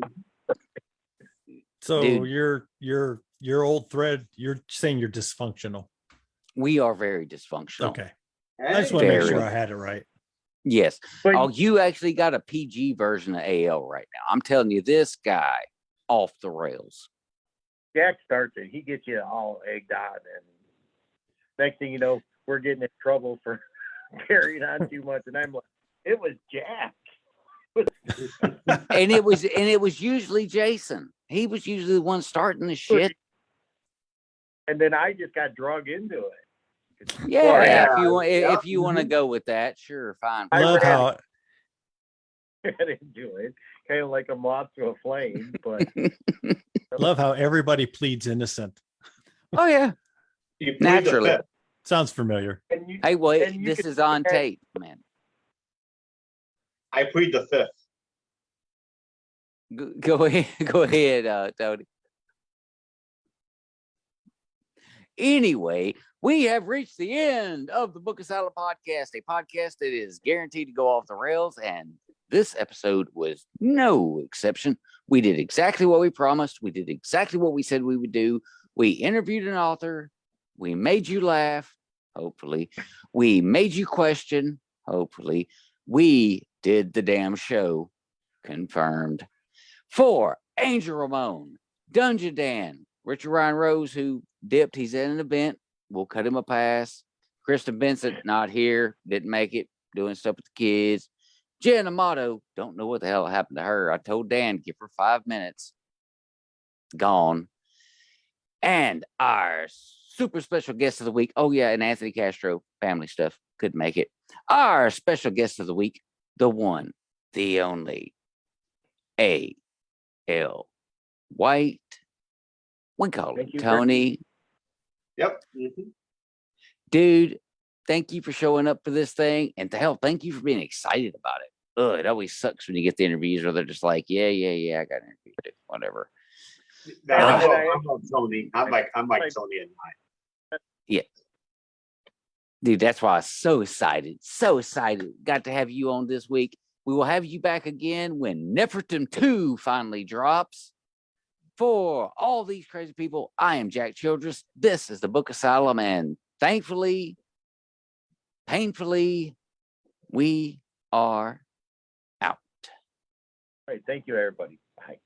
So Dude. your old thread, you're saying you're dysfunctional. we are very dysfunctional. Okay. I just want to make sure I had it right. Yes. But Oh, you actually got a PG version of AL right now. I'm telling you, this guy off the rails. Jack starts it. He gets you all egged on, and next thing you know, we're getting in trouble for carrying on too much. And I'm like, it was Jack. And it was usually Jason. He was usually the one starting the shit. And then I just got drug into it. Yeah, Yeah. if you want to go with that, sure, fine. I Love ran- how Got into it, kind of like a moth to a flame. But everybody pleads innocent. Oh yeah, You plead the naturally. fifth. Sounds familiar. and you, Hey, well, and you this can- is on tape, man. I plead the fifth. Go ahead, Tony. Anyway, we have reached the end of the Book of Salad podcast, a podcast that is guaranteed to go off the rails, and this episode was no exception. We did exactly what we promised. We did exactly what we said we would do. We interviewed an author. We made you laugh, hopefully. We made you question, hopefully. We did the damn show, confirmed. For Angel Ramon, Dungeon Dan, Richard Ryan Rose, who dipped, he's at an event. We'll cut him a pass. Kristen Vincent, not here, didn't make it, doing stuff with the kids. Jen Amato, don't know what the hell happened to her. I told Dan, give her 5 minutes. Gone. And our super special guest of the week. Oh, yeah, and Anthony Castro, family stuff, couldn't make it. Our special guest of the week, the one, the only, A.L. White. We call him Thank you, Tony. Yep. Mhm. Dude, thank you for showing up for this thing. And to hell, thank you for being excited about it. Ugh, it always sucks when you get the interviews where they're just like, yeah, I got an interview too. Whatever. No, Yeah, I'm like Tony. I'm like Tony and I. Dude, that's why I was so excited. So excited. Got to have you on this week. We will have you back again when Nefertum 2 finally drops. For all these crazy people, I am Jack Childress. This is the Book Asylum, and thankfully, painfully, we are out. All right, thank you, everybody. Bye.